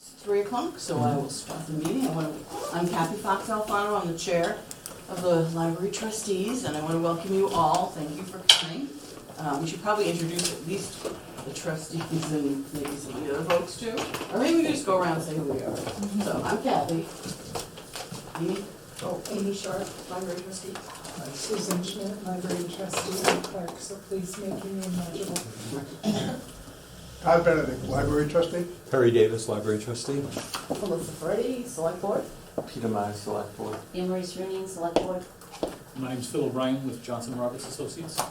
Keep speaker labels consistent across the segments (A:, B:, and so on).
A: 3 o'clock, so I will start the meeting. I'm Kathy Fox Alfano. I'm the chair of the library trustees, and I want to welcome you all. Thank you for coming. We should probably introduce at least the trustees and maybe some of the other folks too. Or maybe we can just go around and say who we are. So I'm Kathy. Amy?
B: Oh, Amy Sharp, library trustee.
C: Susan Schmidt, library trustee and clerk, so please make your name legible.
D: Todd Benedict, library trustee.
E: Perry Davis, library trustee.
A: Melissa Freddie, select board.
E: Peter Myers, select board.
B: Anne Marie Serenian, select board.
F: My name's Phil O'Brien with Johnson Roberts Associates.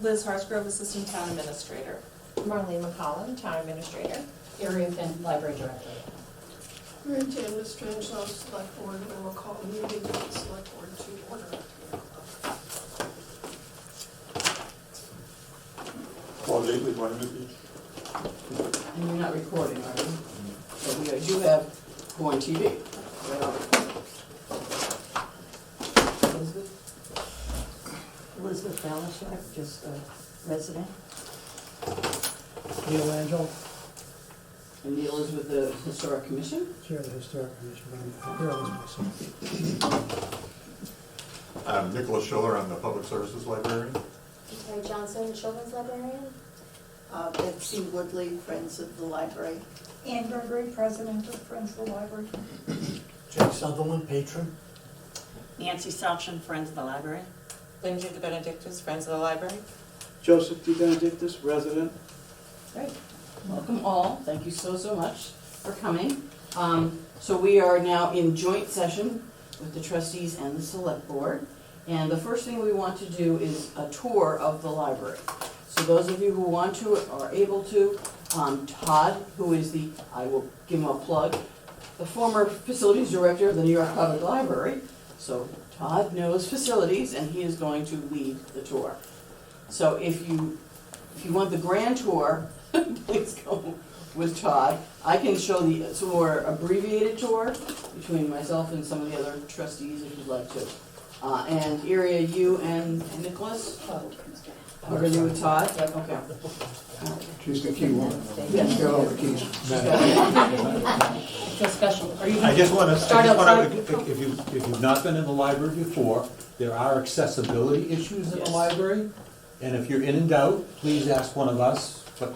G: Liz Harsgrove, Assistant Town Administrator.
H: Marlene McCollum, Town Administrator.
B: Area Finn, library director.
C: Mary Jane Strangelove, select board, and we'll call the meeting of the select board to order.
D: Paul Gately, Monument Beach.
A: And you're not recording, are you? So we do have Bourne TV. Right on.
B: Elizabeth Balasek, just a resident.
I: Neil Angel,
A: And Neil is with the Historic Commission.
I: Chair of the Historic Commission, I'm here on this myself.
D: I'm Nicholas Schiller, I'm the Public Services Librarian.
H: Terry Johnson, Children's Librarian.
B: Betsy Woodley, Friends of the Library.
C: Anne Gregory, president of Friends of the Library.
I: Jake Sutherland, patron.
G: Nancy Salchin, Friends of the Library.
J: Lindsay De Benedictis, Friends of the Library.
K: Joseph De Benedictis, resident.
A: Great. Welcome all. Thank you so much for coming. So we are now in joint session with the trustees and the select board. And the first thing we want to do is a tour of the library. So those of you who want to or are able to, Todd, who is the, I will give him a plug, the former facilities director of the New York Public Library. So Todd knows facilities and he is going to lead the tour. So if you want the grand tour, please go with Todd. I can show the some more abbreviated tour between myself and some of the other trustees if you'd like to. And area you and Nicholas? We're gonna do with Todd? Okay.
D: She's the key woman.
A: Yes.
D: She's got all the keys.
B: It's a special. Are you
E: I just want
B: Start
E: to, if you've not been in the library before, there are accessibility issues in the
A: Yes.
E: library. And if you're in doubt, please ask one of us, but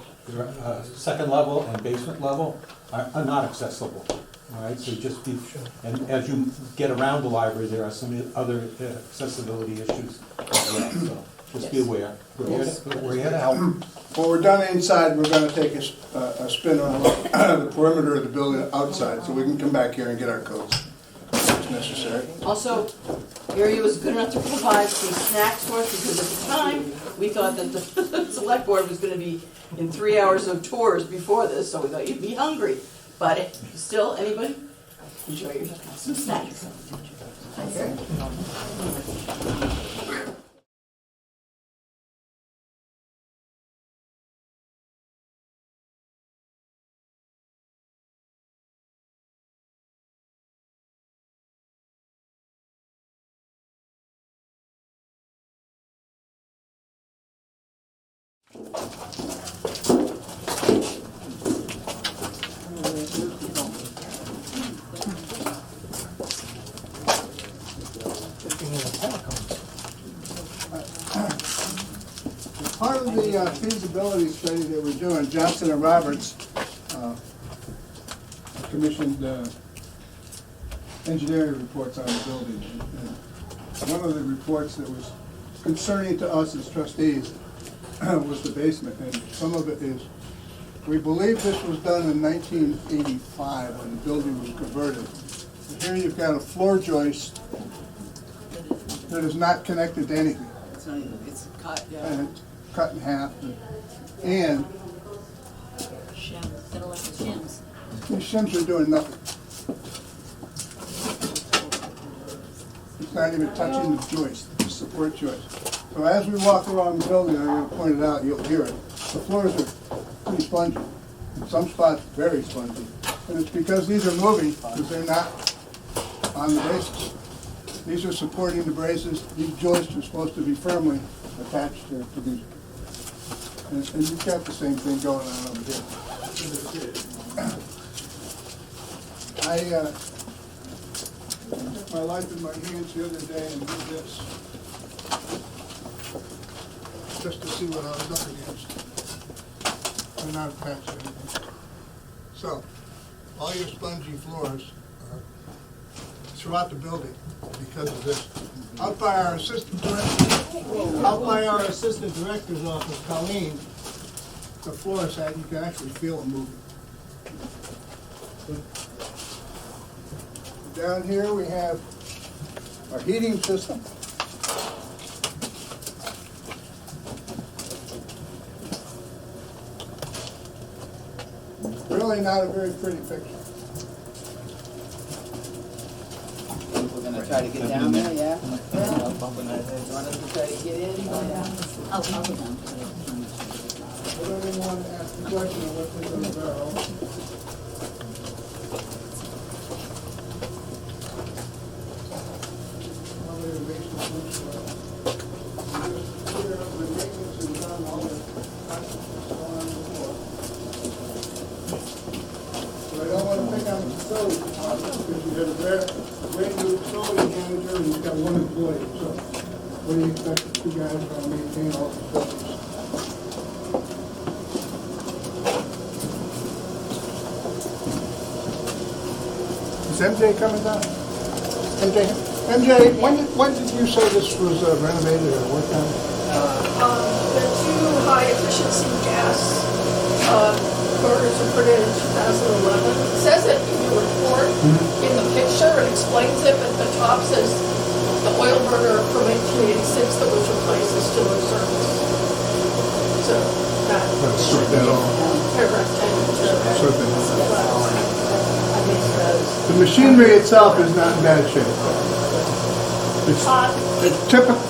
E: second level and basement level are not accessible. All right, so just be, and as you get around the library, there are some other accessibility issues as well, so just be aware. We're here to help.
D: When we're done inside, we're gonna take a spin on the perimeter of the building outside, so we can come back here and get our codes if necessary.
A: Also, area was good enough to provide some snacks for us because at the time, we thought that the select board was gonna be in 3 hours of tours before this, so we thought you'd be hungry. But still, anybody? Enjoy yourself, have some snacks. Okay.
D: Part of the feasibility study that we're doing, Johnson and Roberts commissioned engineering reports on the building. And one of the reports that was concerning to us as trustees was the basement, and some of it is, we believe this was done in 1985 when the building was converted. And here you've got a floor joist that is not connected to anything.
A: It's not even, it's cut, yeah.
D: And it's cut in half, and
B: shims? They don't like the shims.
D: these shims are doing nothing. It's not even touching the joist, the support joist. So as we walk around the building, I'm going to point it out, you'll hear it. The floors are pretty spongy, in some spots very spongy. And it's because these are moving, because they're not on the braces. These are supporting the braces. These joists are supposed to be firmly attached to these. And you've got the same thing going on over here. I took my life in my hands the other day and did this, just to see what I was up against. I'm not attached to anything. So, all your spongy floors are throughout the building because of this. Out by our assistant director's office, Colleen, the floor is that you can actually feel it moving. Down here we have our heating system. Really not a very pretty picture.
B: We're gonna try to get down there, yeah? You want us to try to get in?
A: I'll go down.
D: Would anyone ask a question of what's in the barrel? So I don't want to pick on the facility department, because you got a great new facility manager and you've got one employee, so what do you expect the two guys to maintain all the facilities? Is MJ coming down? MJ, when did you say this was renovated or worked on?
C: The two high efficiency gas burners were put in 2011. It says it in your report, in the picture, it explains it, but the top says the oil burner from 1886 that was replaced is still in service. So that.
D: Let's sort that all.
C: Paragraph 10.
D: Sort that all. The machinery itself is not in bad shape. It's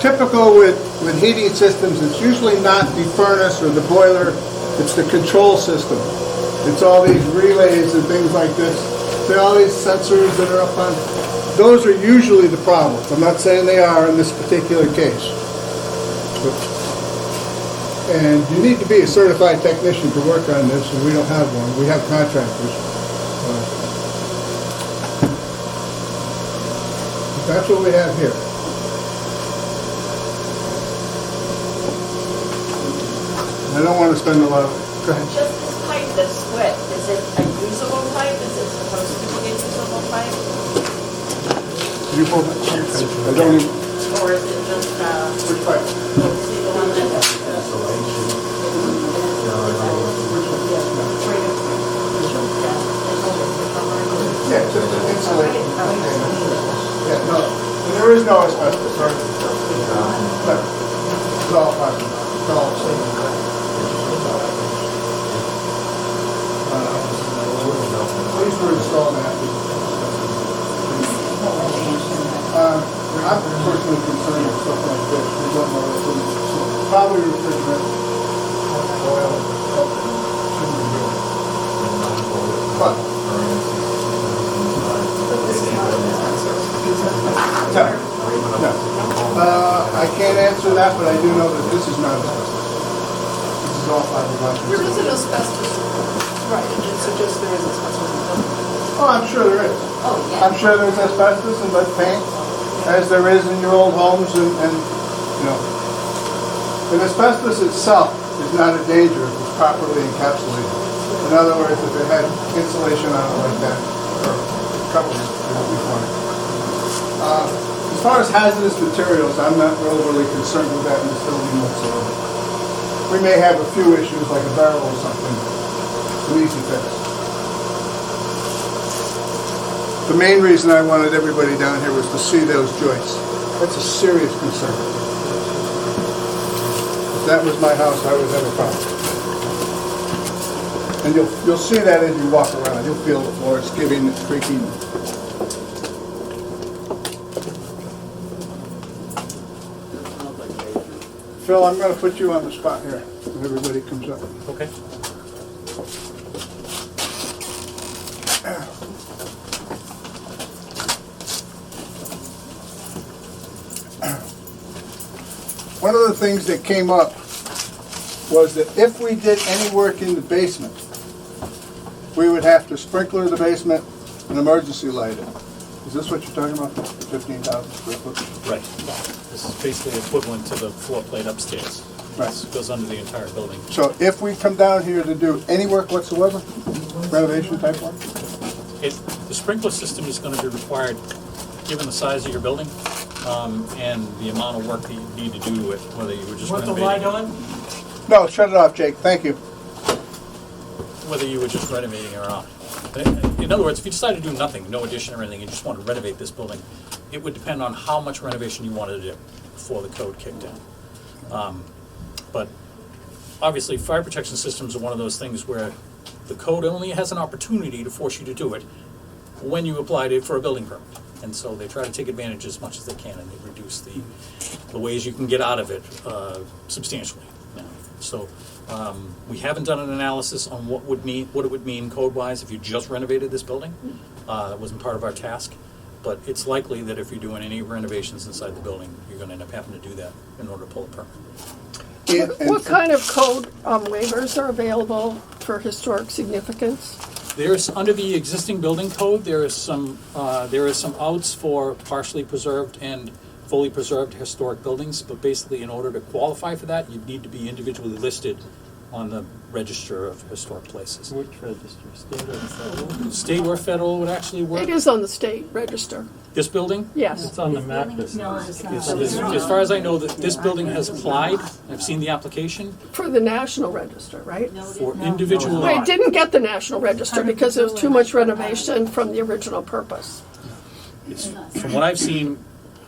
D: typical with heating systems. It's usually not the furnace or the boiler. It's the control system. It's all these relays and things like this. There are all these sensors that are up on. Those are usually the problem. I'm not saying they are in this particular case. And you need to be a certified technician to work on this, and we don't have one. We have contractors. That's what we have here. I don't want to spend a lot of, go ahead.
G: Just this pipe that's split, is it a usable pipe? Is it supposed to be a usable pipe?
D: You pull that. I don't even,
G: Or is it just,
D: which pipe?
G: see the one that?
D: Yeah, just an insulating. Yeah, no, and there is no asbestos, right? But it's all plastic. It's all safe. These were installed after. I'm personally concerned with stuff like this. We don't know what's in it. So probably refrigerant, oil, shouldn't be good. But no. I can't answer that, but I do know that this is not asbestos. This is all fiberglass.
C: There is an asbestos report. Right, it suggests there is asbestos in the building.
D: Oh, I'm sure there is.
G: Oh, yeah.
D: I'm sure there's asbestos in lead paint, as there is in your old homes and you know. And asbestos itself is not a danger if it's properly encapsulated. In other words, if it had insulation on it like that, or covered it, it would be fine. As far as hazardous materials, I'm not really concerned with that in this building whatsoever. We may have a few issues like a barrel or something, an easy fix. The main reason I wanted everybody down here was to see those joists. That's a serious concern. If that was my house, I would have a problem. And you'll see that as you walk around. You'll feel the floor is giving, it's creaking. Phil, I'm going to put you on the spot here when everybody comes up.
F: Okay.
D: One of the things that came up was that if we did any work in the basement, we would have to sprinkler the basement, an emergency lighting. Is this what you're talking about, 15,000 square foot?
F: Right. This is basically equivalent to the floor plate upstairs.
D: Right.
F: This goes under the entire building.
D: So if we come down here to do any work whatsoever, renovation type work?
F: The sprinkler system is going to be required, given the size of your building, and the amount of work that you need to do to it, whether you were just
I: Want the
F: renovating.
I: light on?
D: No, shut it off, Jake, thank you.
F: Whether you were just renovating or not. In other words, if you decided to do nothing, no addition or anything, you just want to renovate this building, it would depend on how much renovation you wanted to do before the code kicked in. But obviously, fire protection systems are one of those things where the code only has an opportunity to force you to do it when you applied it for a building permit. And so they try to take advantage as much as they can, and they reduce the ways you can get out of it substantially. So we haven't done an analysis on what it would mean code-wise if you just renovated this building. That wasn't part of our task, but it's likely that if you're doing any renovations inside the building, you're going to end up having to do that in order to pull a permit.
C: What kind of code waivers are available for historic significance?
F: There's, under the existing building code, there is some outs for partially preserved and fully preserved historic buildings, but basically in order to qualify for that, you'd need to be individually listed on the Register of Historic Places.
L: Which register? State or federal?
F: State or federal would actually work.
C: It is on the state register.
F: This building?
C: Yes.
L: It's on the map. This
F: As far as I know, that this building has applied, I've seen the application,
C: For the national register, right?
F: for individual.
C: It didn't get the national register because there was too much renovation from the original purpose.
F: From what I've seen,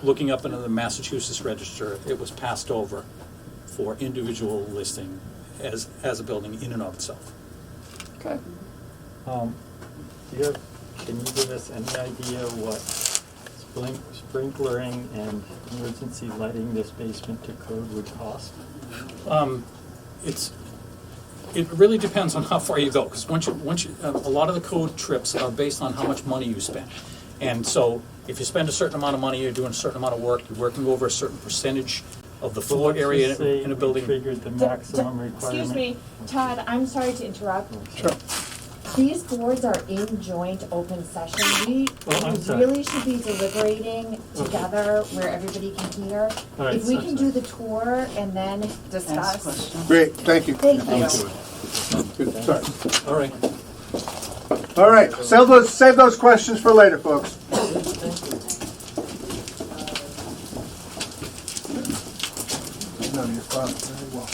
F: looking up into the Massachusetts Register, it was passed over for individual listing as a building in and of itself.
C: Okay.
L: Can you give us any idea what sprinklering and emergency lighting this basement to code would cost?
F: It really depends on how far you go, because a lot of the code trips are based on how much money you spend. And so if you spend a certain amount of money, you're doing a certain amount of work, you're working over a certain percentage of the floor area in a building.
L: Triggered the maximum requirement.
H: Excuse me, Todd, I'm sorry to interrupt.
D: Sure.
H: These boards are in joint open session. We
L: I'm sorry.
H: really should be deliberating together where everybody can hear.
L: All right,
H: If we
L: so
H: can do the tour and then discuss.
D: Great, thank you.
H: Thank you.
D: Good, sorry.
F: All right.
D: All right, save those questions for later, folks. No, you're fine. Very well.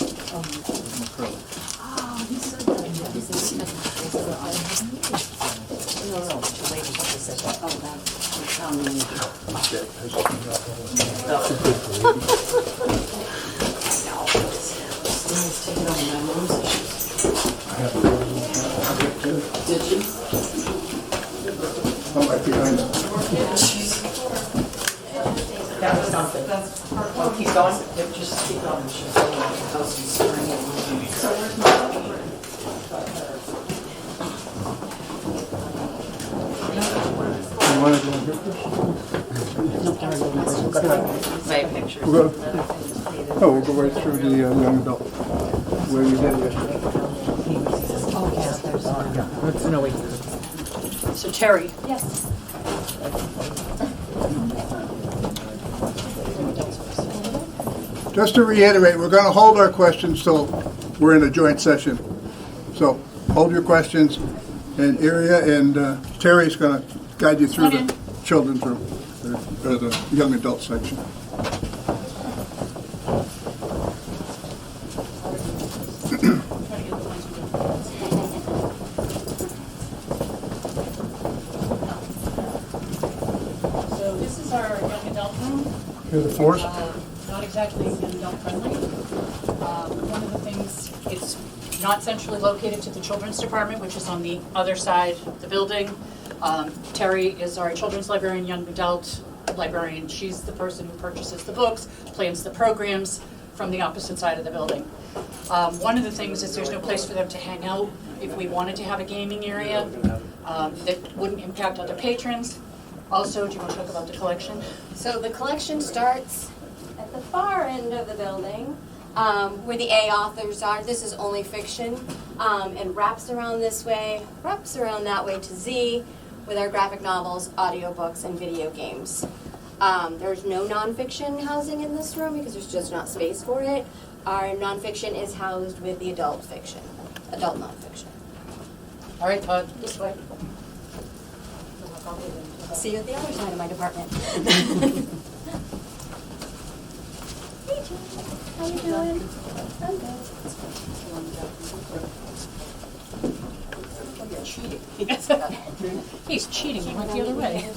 A: Did you?
D: I'm right behind you.
A: That was something. Oh, keep going? Yep, just keep going. She's going like a house and spring it.
D: You want to go and get this?
A: My pictures.
D: We'll go right through the young adult, where you did yesterday.
A: No, wait. So Terry.
H: Yes.
D: Just to reiterate, we're going to hold our questions till we're in a joint session. So hold your questions, and Terry's going to guide you through the children's room, or the young adult section.
M: So this is our young adult room.
D: Here are the floors.
M: Not exactly young adult friendly. One of the things, it's not centrally located to the children's department, which is on the other side of the building. Terry is our children's librarian, young adult librarian. She's the person who purchases the books, plans the programs from the opposite side of the building. One of the things is there's no place for them to hang out. If we wanted to have a gaming area that wouldn't impact other patrons. Also, do you want to talk about the collection?
H: So the collection starts at the far end of the building, where the A authors are. This is only fiction, and wraps around this way, wraps around that way to Z, with our graphic novels, audiobooks, and video games. There's no nonfiction housing in this room because there's just not space for it. Our nonfiction is housed with the adult nonfiction.
M: All right, this way.
H: See you at the other side of my department. Hey, Jim. How you doing? I'm good.
M: You're cheating. He's cheating, he went the other way.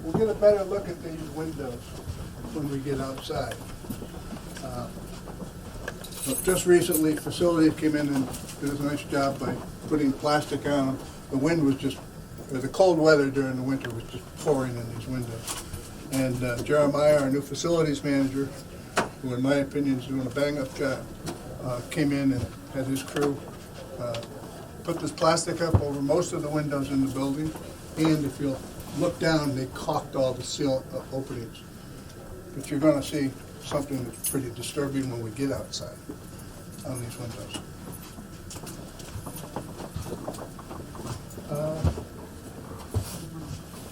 D: We'll get a better look at these windows when we get outside. But just recently, Facilities came in and did a nice job by putting plastic on them. The wind was just, the cold weather during the winter was just pouring in these windows. And Jeremiah, our new Facilities manager, who in my opinion is doing a bang-up job, came in and had his crew put this plastic up over most of the windows in the building. And if you'll look down, they caulked all the seal openings. But you're going to see something that's pretty disturbing when we get outside on these windows.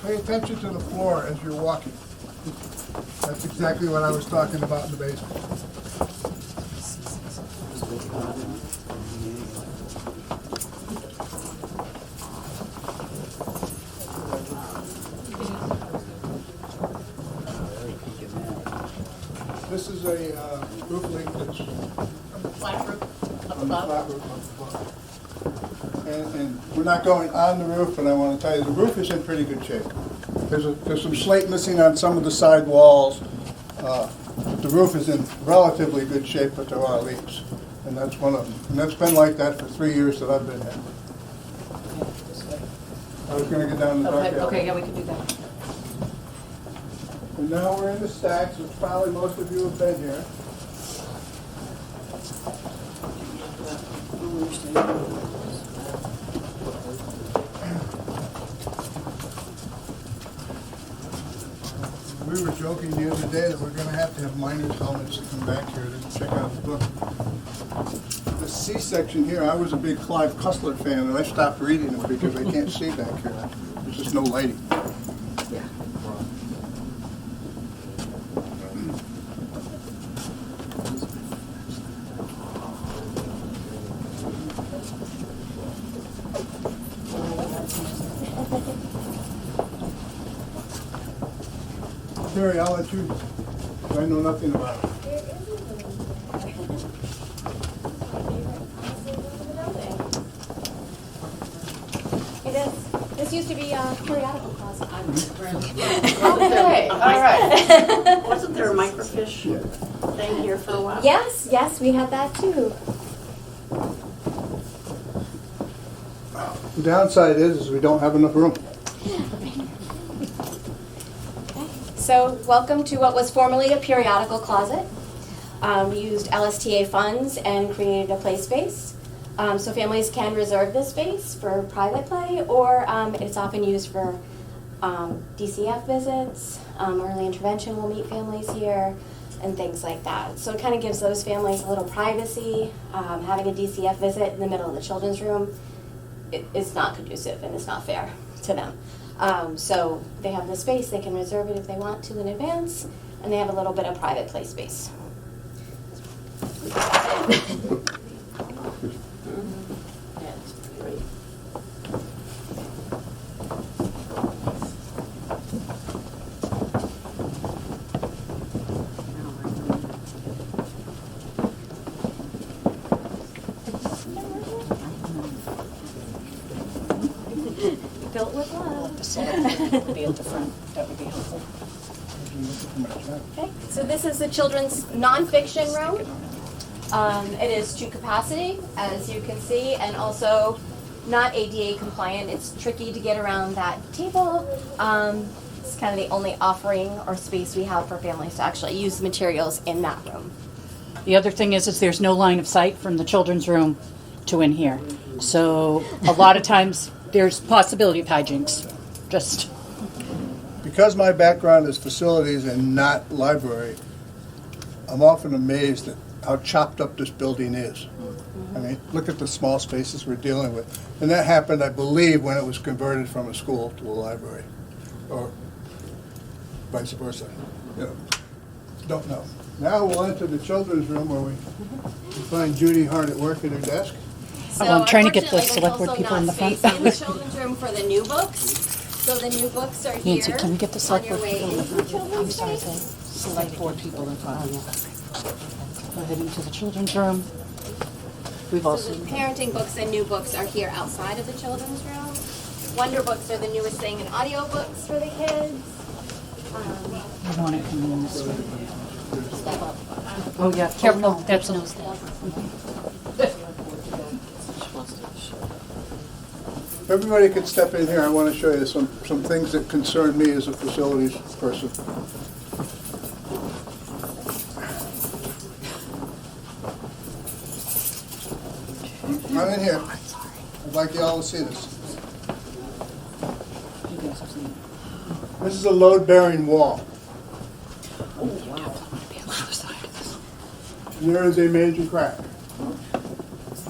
D: Pay attention to the floor as you're walking. That's exactly what I was talking about in the basement. This is a roof leak that's
M: Flat roof up
D: on the
M: above.
D: flat roof up above. And we're not going on the roof, and I want to tell you, the roof is in pretty good shape. There's some slate missing on some of the side walls. The roof is in relatively good shape, but there are leaks, and that's one of them. And that's been like that for 3 years that I've been here. I was going to get down the dark alley.
M: Okay, yeah, we can do that.
D: And now we're in the stacks, which probably most of you have been here. We were joking the other day that we're going to have miners' helmets to come back here to check out the book. The C section here, I was a big Clive Cussler fan, and I stopped reading them because I can't see back here. There's just no lighting. Terry, I'll let you, I know nothing about it.
H: It is. This used to be a periodical closet.
G: Okay, all right.
A: Wasn't there a microfiche thing here for a while?
H: Yes, yes, we had that too.
D: The downside is we don't have enough room.
H: So, welcome to what was formerly a periodical closet. We used LSTA funds and created a play space. So families can reserve this space for private play, or it's often used for DCF visits. Early intervention will meet families here, and things like that. So it kind of gives those families a little privacy. Having a DCF visit in the middle of the children's room is not conducive and it's not fair to them. So they have the space, they can reserve it if they want to in advance, and they have a little bit of private play space. Built with love.
M: Be at the front, that would be helpful.
H: Okay, so this is the children's nonfiction room. It is to capacity, as you can see, and also not ADA compliant. It's tricky to get around that table. It's kind of the only offering or space we have for families to actually use the materials in that room.
M: The other thing is there's no line of sight from the children's room to in here. So a lot of times there's possibility of hijinks. Just
D: Because my background is facilities and not library, I'm often amazed at how chopped up this building is. I mean, look at the small spaces we're dealing with. And that happened, I believe, when it was converted from a school to a library, or vice versa. You know, don't know. Now we'll enter the children's room where we find Judy hard at work at her desk.
H: So
M: I'm trying to get the
H: unfortunately,
M: select board
H: there's
M: people in the
H: also not
M: front.
H: space in the children's room for the new books. So the new books are here.
M: Nancy, can we get the
H: on
M: select
H: your
M: board
H: way
M: people in the
H: into the
M: front?
H: children's
M: I'm sorry,
H: space.
M: select board people in front. We're heading to the children's room. We've
H: So
M: also,
H: the parenting books and new books are here outside of the children's room. Wonder books are the newest thing, and audio books for the kids.
M: we want to come in this way.
H: Step up.
M: Oh, yeah, careful, that's no step.
D: If everybody could step in here, I want to show you some things that concern me as a facilities person. I'm in here. I'd like you all to see this. This is a load-bearing wall. And there is a major crack.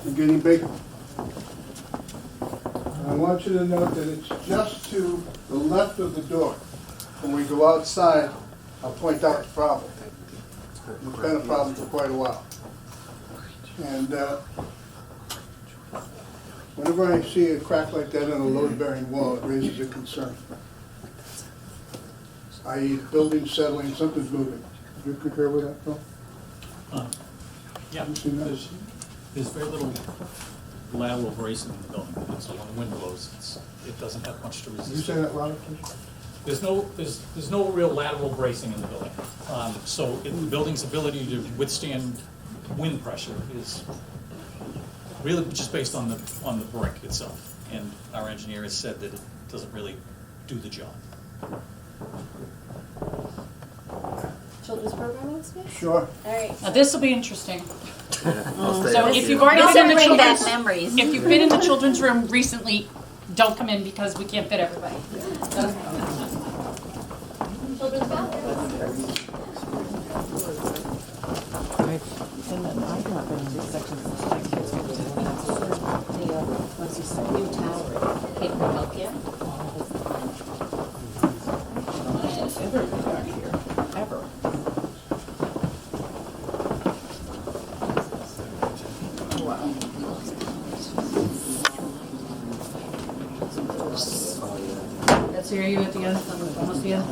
D: And getting bigger. And I want you to note that it's just to the left of the door. When we go outside, I'll point out the problem. It's been a problem for quite a while. And whenever I see a crack like that in a load-bearing wall, it raises a concern. I.e., building settling, something's moving. Do you concur with that, Phil?
F: Yeah,
D: You seen that?
F: there's very little lateral bracing in the building, so when the wind blows, it doesn't have much to
D: Did you
F: resist.
D: say that louder, please?
F: There's no real lateral bracing in the building. So the building's ability to withstand wind pressure is really just based on the brick itself. And our engineer has said that it doesn't really do the job.
H: Children's programming space?
D: Sure.
H: All right.
M: Now, this will be interesting.
L: I'll stay
M: So
L: up
M: if
L: here.
M: you've already
H: Those
M: been in
H: are
M: the
H: bring back
M: children's,
H: memories.
M: if you've been in the children's room recently, don't come in because we can't fit everybody.
H: Children's bathroom. New tower. Cape Milk, yeah.
M: That's where you at the end, almost the end.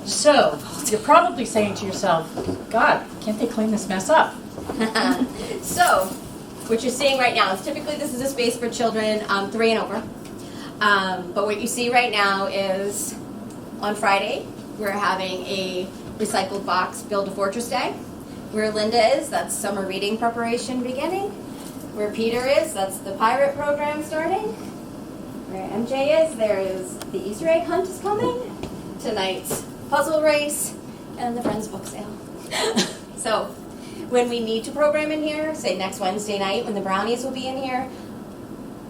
M: So, you're probably saying to yourself, God, can't they clean this mess up?
H: So, what you're seeing right now is typically this is a space for children 3 and over. But what you see right now is on Friday, we're having a recycled box Build a Fortress Day. Where Linda is, that's summer reading preparation beginning. Where Peter is, that's the pirate program starting. Where MJ is, there is the Easter egg hunt is coming. Tonight's puzzle race, and the Friends book sale. So, when we need to program in here, say next Wednesday night when the brownies will be in here,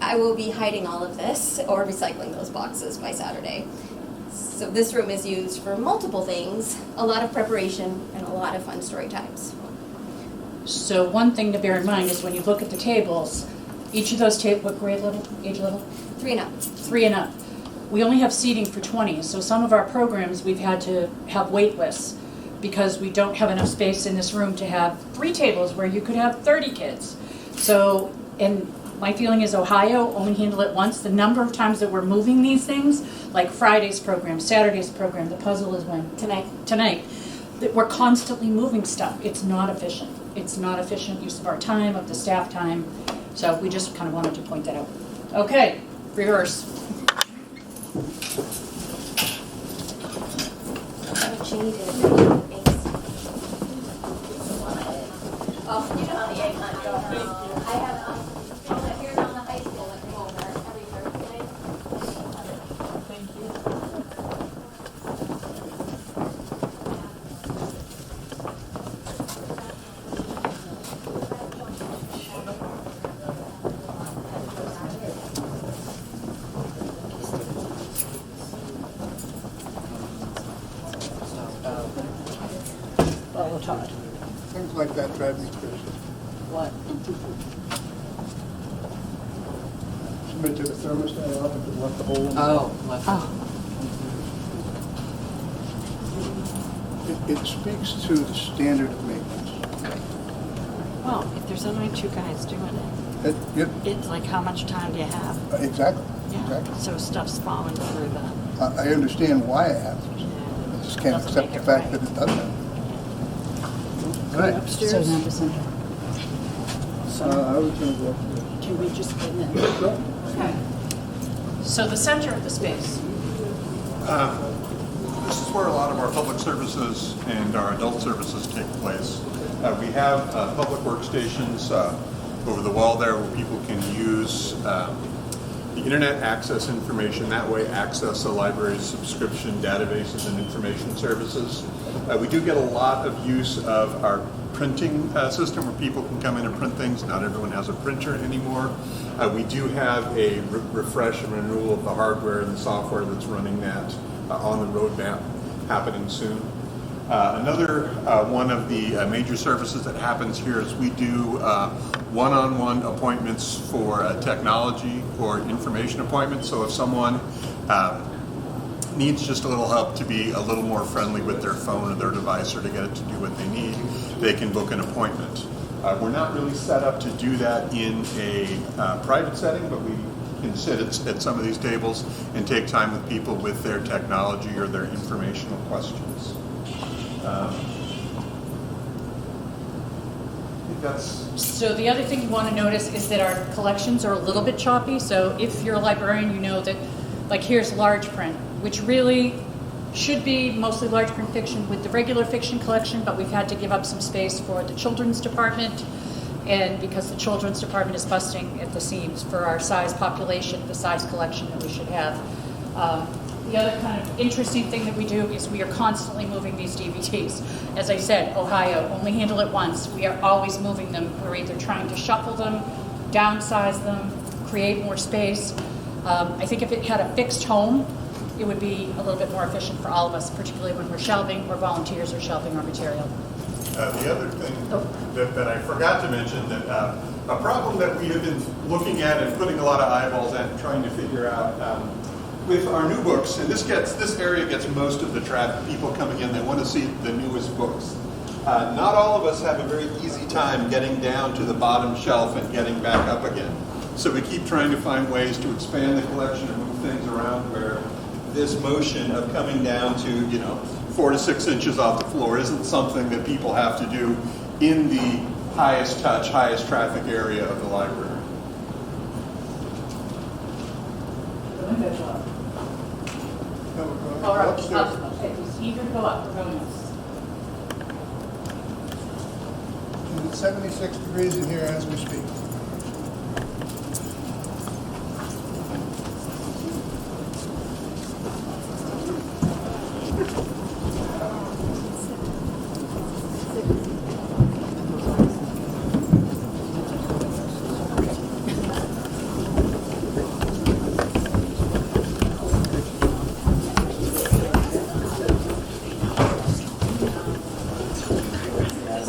H: I will be hiding all of this or recycling those boxes by Saturday. So this room is used for multiple things, a lot of preparation, and a lot of fun story times.
M: So one thing to bear in mind is when you look at the tables, each of those tables, what grade level, age level?
H: 3 and up.
M: 3 and up. We only have seating for 20, so some of our programs we've had to have wait lists because we don't have enough space in this room to have 3 tables where you could have 30 kids. So, and my feeling is Ohio only handle it once. The number of times that we're moving these things, like Friday's program, Saturday's program, the puzzle is when? Tonight. That we're constantly moving stuff. It's not efficient. It's not efficient use of our time, of the staff time. So we just kind of wanted to point that out. Okay, reverse.
H: Oh, you know how the egg hunt goes. I have, here down the high school that come over every Thursday. Thank you.
M: Follow Todd.
D: Things like that drive me crazy.
A: What?
D: Submit to the thermostat off and left the hole in.
A: Oh.
D: It speaks to the standard of maintenance.
G: Well, if there's only two guys doing it,
D: Yep,
G: it's like, how much time do you have?
D: exactly,
G: Yeah,
D: exactly.
G: so stuff's falling through the,
D: I understand why it happens. I just can't
G: Doesn't
D: accept
G: make
D: the
G: it
D: fact
G: right.
D: that it doesn't. Right.
C: Upstairs,
D: I was gonna go up there.
C: can we just get in?
M: Okay. So the center of the space,
N: This is where a lot of our public services and our adult services take place. We have public workstations over the wall there where people can use the internet access information, that way access the library's subscription databases and information services. We do get a lot of use of our printing system where people can come in and print things. Not everyone has a printer anymore. We do have a refresh and renewal of the hardware and the software that's running that on the roadmap happening soon. Another one of the major services that happens here is we do one-on-one appointments for technology or information appointments. So if someone needs just a little help to be a little more friendly with their phone or their device or to get it to do what they need, they can book an appointment. We're not really set up to do that in a private setting, but we can sit at some of these tables and take time with people with their technology or their informational questions. I think that's...
M: so the other thing you want to notice is that our collections are a little bit choppy. So if you're a librarian, you know that, like, here's large print, which really should be mostly large print fiction with the regular fiction collection, but we've had to give up some space for the children's department, and because the children's department is busting at the seams for our size population, the size collection that we should have. The other kind of interesting thing that we do is we are constantly moving these DVDs. As I said, Ohio, only handle it once. We are always moving them. We're either trying to shuffle them, downsize them, create more space. I think if it had a fixed home, it would be a little bit more efficient for all of us, particularly when we're shelving or volunteers are shelving our material.
N: The other thing that I forgot to mention, that a problem that we have been looking at and putting a lot of eyeballs at and trying to figure out with our new books, and this area gets most of the traffic, people coming in, they want to see the newest books. Not all of us have a very easy time getting down to the bottom shelf and getting back up again. So we keep trying to find ways to expand the collection and move things around where this motion of coming down to, 4 to 6 inches off the floor isn't something that people have to do in the highest touch, highest traffic area of the library.
M: The windows are up.
D: No,
M: All right,
D: upstairs.
M: okay, we either go up or go down.
D: It's 76 degrees in here as we speak.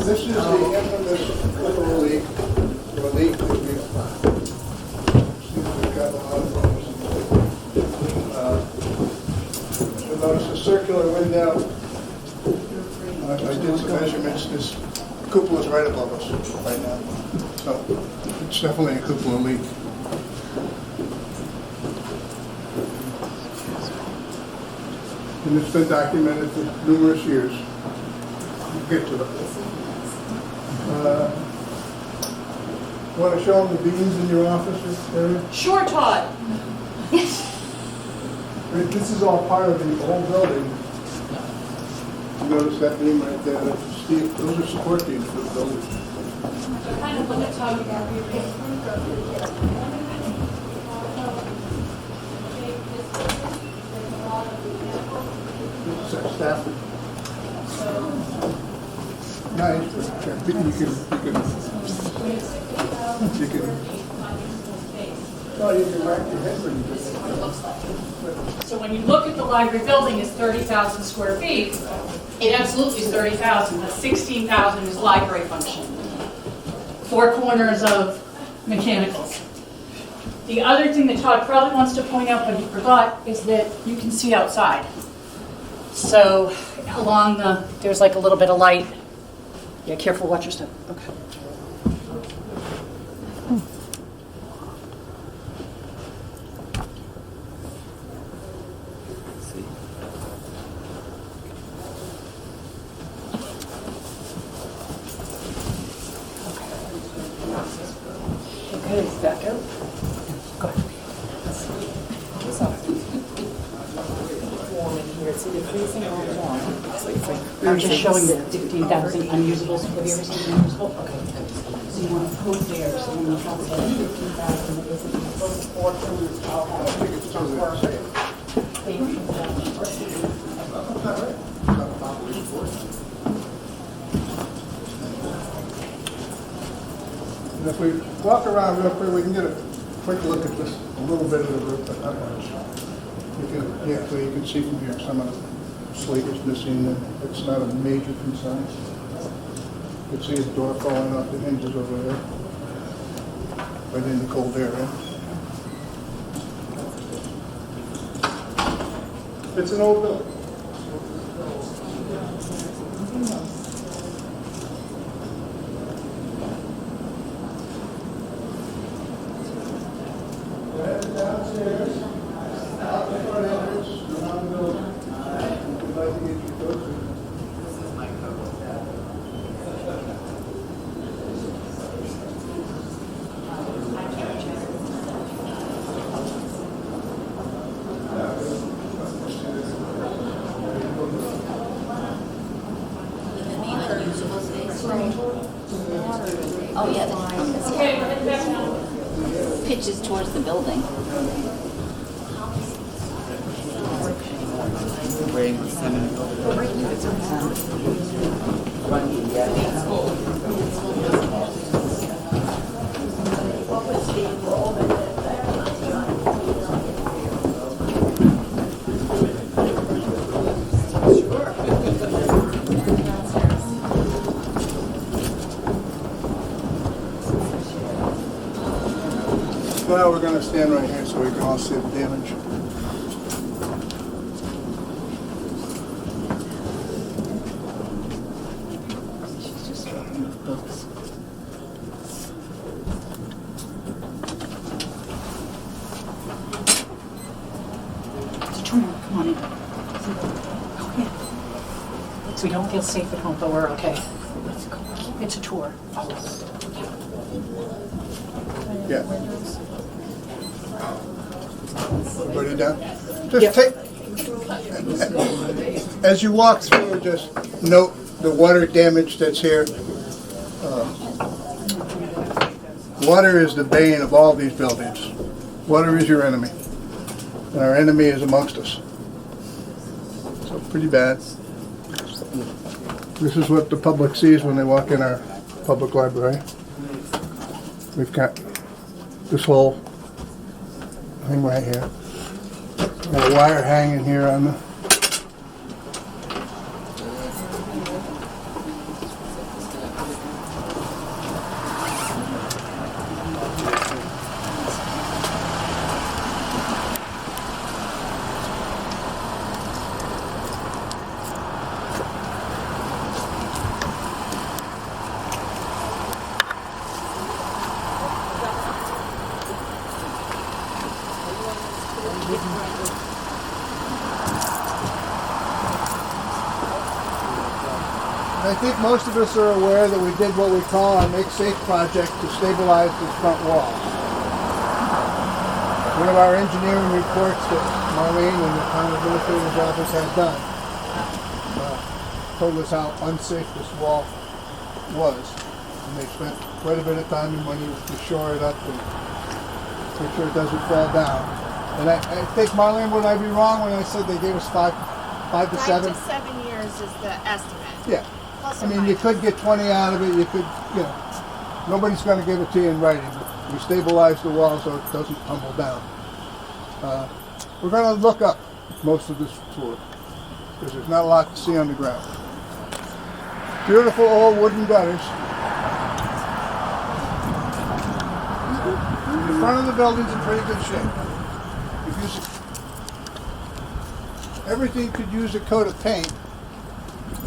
D: This is the infamous little leak, or leak that we've got a lot of those. You'll notice a circular window. I did some measurements. This cupola is right above us right now. So it's definitely a cupola leak. And it's been documented for numerous years. We'll get to it. Want to show them the beams in your office area?
M: Sure, Todd.
D: This is all part of the whole building. You notice that beam right there? That's steel. Those are support beams for the building.
M: So kind of limits how you can
D: Staff. Nice, but you can, well, you can rack your head pretty good.
M: So when you look at the library building, it's 30,000 square feet. It absolutely is 30,000, but 16,000 is library function. 4 corners of mechanicals. The other thing that Todd probably wants to point out, but he forgot, is that you can see outside. So along there's like a little bit of light. Yeah, careful, watch your step. Okay. Okay, back out. Go ahead. I'm just showing the 15,000 unusable. Have you ever seen an unusable? Okay. So you want to put there, so when you have the 15,000 that isn't, those 4 corners all have.
D: And if we walk around real quick, we can get a quick look at this, a little bit of the roof, but not much. So you can see from here, some of the slate is missing, and it's not a major concern. You can see a door falling off the hinges over there, right in the cold area. It's an old building. Downstairs, out the front entrance, around the building. We'd like to get you closer. This is my code.
G: Oh, yeah, this pitches towards the building.
D: Well, we're going to stand right here so we can all see the damage.
M: Come on in. Oh, yeah. So we don't feel safe at home, but we're okay. It's a tour.
D: Yeah. Put it down. Just take, as you walk through, just note the water damage that's here. Water is the bane of all these buildings. Water is your enemy, and our enemy is amongst us. So pretty bad. This is what the public sees when they walk in our public library. We've got this whole thing right here. Got a wire hanging here on the. I think most of us are aware that we did what we call our Make Safe project to stabilize this front wall. One of our engineering reports that Marlene and the town administrator's office had done told us how unsafe this wall was. And they spent quite a bit of time and money to shore it up and make sure it doesn't fall down. And I think, Marlene, would I be wrong when I said they gave us 5 to 7?
C: 5 to 7 years is the estimate.
D: Yeah. I mean, you could get 20 out of it, you could, nobody's going to give it to you in writing. But we stabilize the wall so it doesn't tumble down. We're going to look up most of this tour because there's not a lot to see on the ground. Beautiful old wooden gutters. The front of the building's in pretty good shape. Everything could use a coat of paint,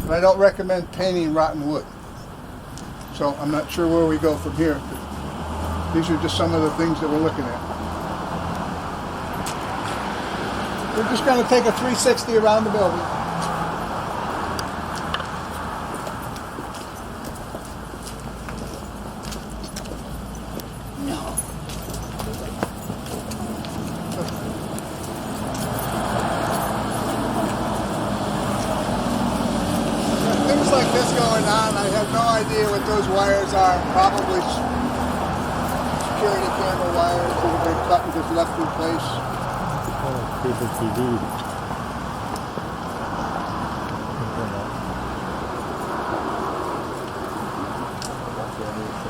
D: but I don't recommend painting rotten wood. So I'm not sure where we go from here. These are just some of the things that we're looking at. We're just going to take a 360 around the building. Things like this going on, I have no idea what those wires are. Probably security camera wires that have been cut and just left in place.
L: Cable TV.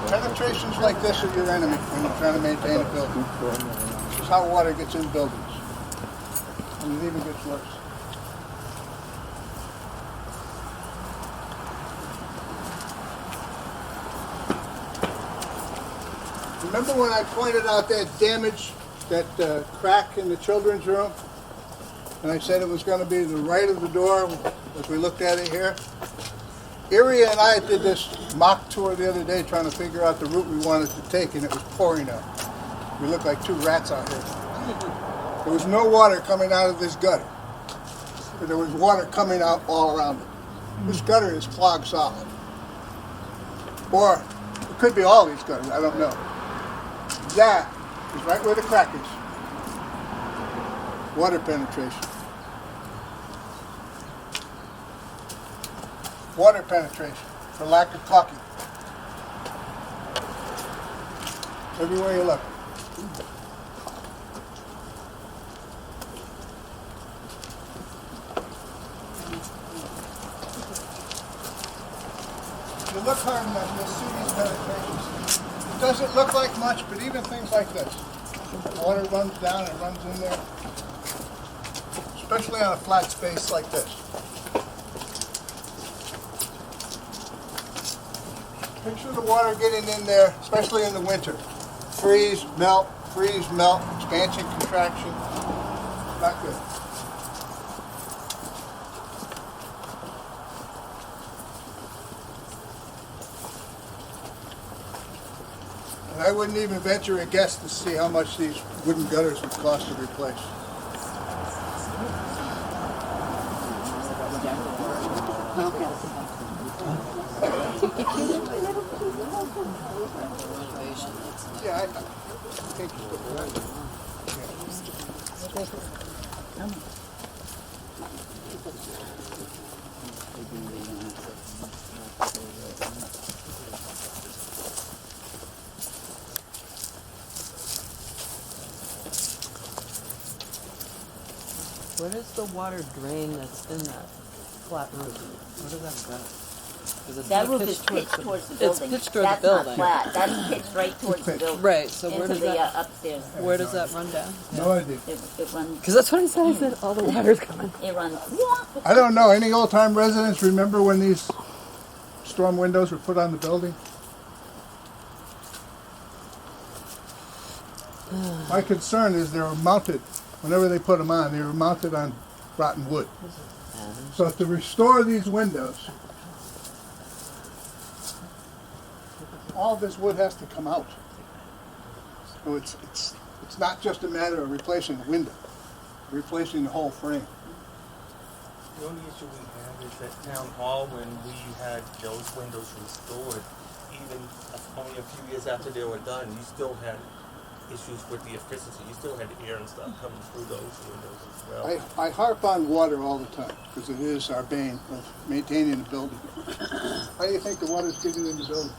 D: Penetrations like this are your enemy when you're trying to maintain a building. This is how water gets in buildings. And it even gets worse. Remember when I pointed out that damage, that crack in the children's room? And I said it was going to be the right of the door as we looked at it here? Erie and I did this mock tour the other day trying to figure out the route we wanted to take, and it was pouring out. We looked like two rats out here. There was no water coming out of this gutter. But there was water coming out all around it. This gutter is clogged solid. Or it could be all these gutters, I don't know. That is right where the crack is. Water penetration. Water penetration for lack of caulking. Everywhere you look. If you look hard enough, you'll see these penetrations. It doesn't look like much, but even things like this. Water runs down and runs in there. Especially on a flat space like this. Picture the water getting in there, especially in the winter. Freeze, melt, expansion, contraction. Not good. And I wouldn't even venture a guess to see how much these wooden gutters would cost to replace. Yeah, I think you're right.
O: Where does the water drain that's in that flat roof? Where does that go?
G: That roof is pitched towards the building.
O: It's pitched towards the building.
G: That's not flat, that's pitched right towards the building.
O: Right, so where
G: into
O: does
G: the
O: that,
G: upstairs.
O: where does that run down?
D: No idea.
G: It runs,
O: Because that's what I said, I said all the water's coming.
G: it runs.
D: I don't know. Any old-time residents remember when these storm windows were put on the building? My concern is they were mounted, whenever they put them on, they were mounted on rotten wood. So to restore these windows, all this wood has to come out. So it's not just a matter of replacing the window, replacing the whole frame.
P: The only issue we have is at Town Hall, when we had those windows restored, even only a few years after they were done, you still had issues with the efficiency. You still had air and stuff coming through those windows as well.
D: I harp on water all the time because it is our bane of maintaining a building. How do you think the water's getting in the building?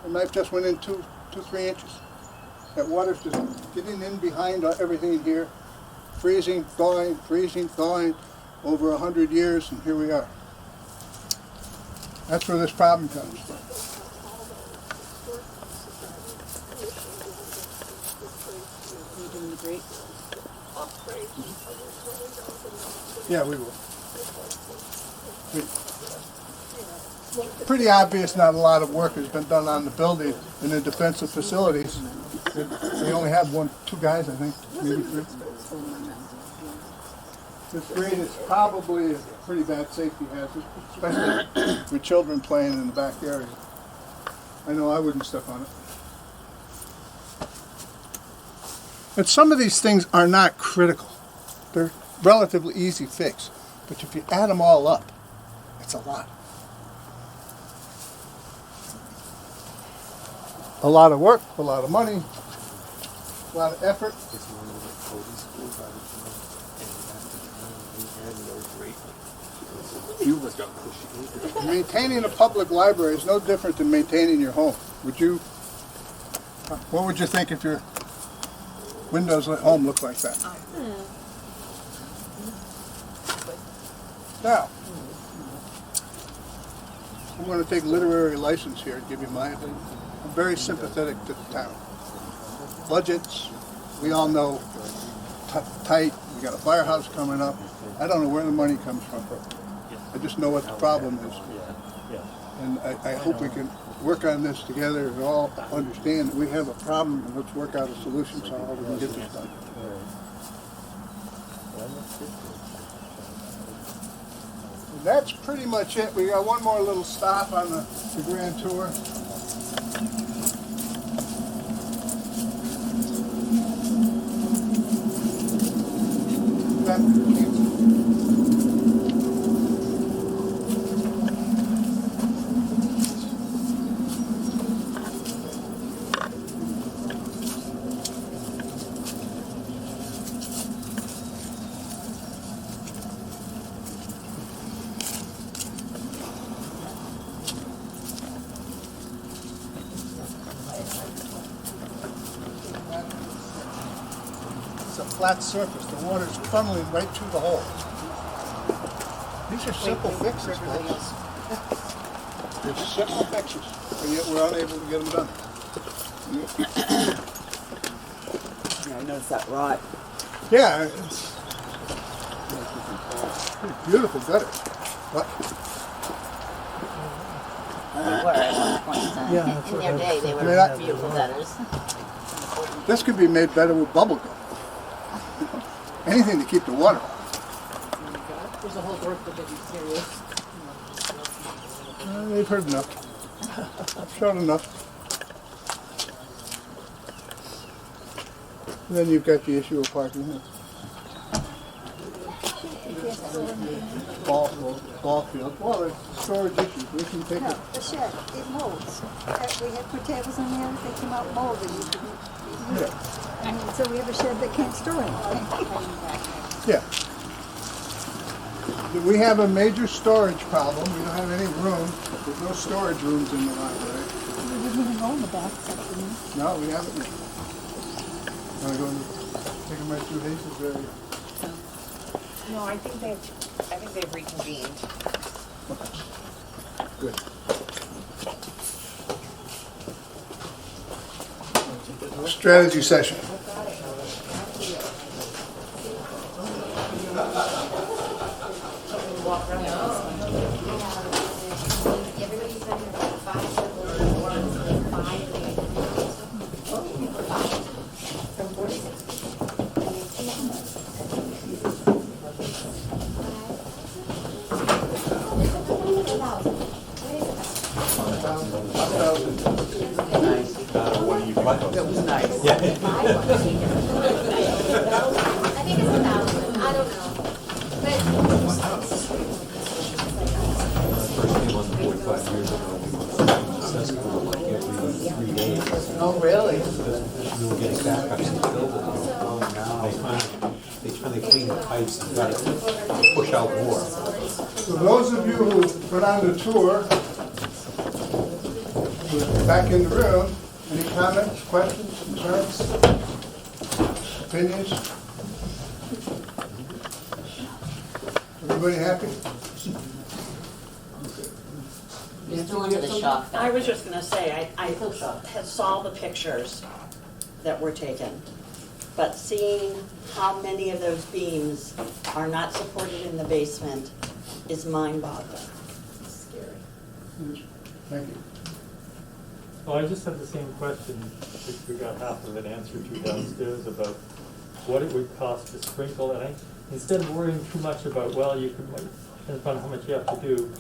D: The knife just went in 3 inches. That water's just getting in behind everything here, freezing, thawing, over 100 years, and here we are. That's where this problem comes from.
G: You doing the grate?
D: Yeah, we will. pretty obvious not a lot of work has been done on the building and the defensive facilities. They only have two guys, I think, maybe three. This green is probably a pretty bad safety hazard, especially with children playing in the back area. I know I wouldn't step on it. And some of these things are not critical. They're relatively easy fix. But if you add them all up, it's a lot. A lot of work, a lot of money, a lot of effort. Maintaining a public library is no different than maintaining your home. What would you think if your windows at home looked like that? Now, I'm going to take literary license here and give you my opinion. I'm very sympathetic to the town. Budgets, we all know, tight. We got a firehouse coming up. I don't know where the money comes from. I just know what the problem is. And I hope we can work on this together and all understand that we have a problem and let's work out a solution so how we can get this done. And that's pretty much it. We got one more little stop on the grand tour. Flat surface, the water is funneling right through the hole. These are simple fixes, folks. They're simple fixes, and yet we're unable to get them done.
B: Yeah, I noticed that rot.
D: Yeah, it's beautiful gutters. But
G: They were at one point in time.
D: Yeah,
G: In their day, they were beautiful gutters.
D: this could be made better with bubble gum. Anything to keep the water off.
M: There's a whole group that didn't serious.
D: They've heard enough. Shown enough. Then you've got the issue of parking. Ball field. Well, there's storage issues. We can take it.
Q: The shed, it molds. We had put tables in there, they came out molded. You couldn't use it. And so we have a shed that can't store anything.
D: Yeah. We have a major storage problem. We don't have any room. There's no storage rooms in the library.
Q: We didn't even go in the back section.
D: No, we haven't. Want to go and take them right through Hazel's area?
J: No, I think they've reconvened.
D: Good. Strategy session.
B: That was nice.
E: Yeah.
H: I think it's 1,000. I don't know.
E: First came on 45 years ago. Successful like every 3 days.
B: Oh, really?
E: We were getting backups in the building. They finally cleaned the pipes and got it to push out more.
D: So those of you who've been on the tour, we're back in the room. Any comments, questions, concerns, opinions? Everybody happy?
G: You're still under the shock.
R: I was just gonna say, I
G: Still shocked.
R: saw the pictures that were taken, but seeing how many of those beams are not supported in the basement is mind-boggling.
C: Scary.
D: Thank you.
L: Well, I just have the same question, which we got half of an answer to downstairs about what it would cost to sprinkle, and instead of worrying too much about, well, you could, depends on how much you have to do,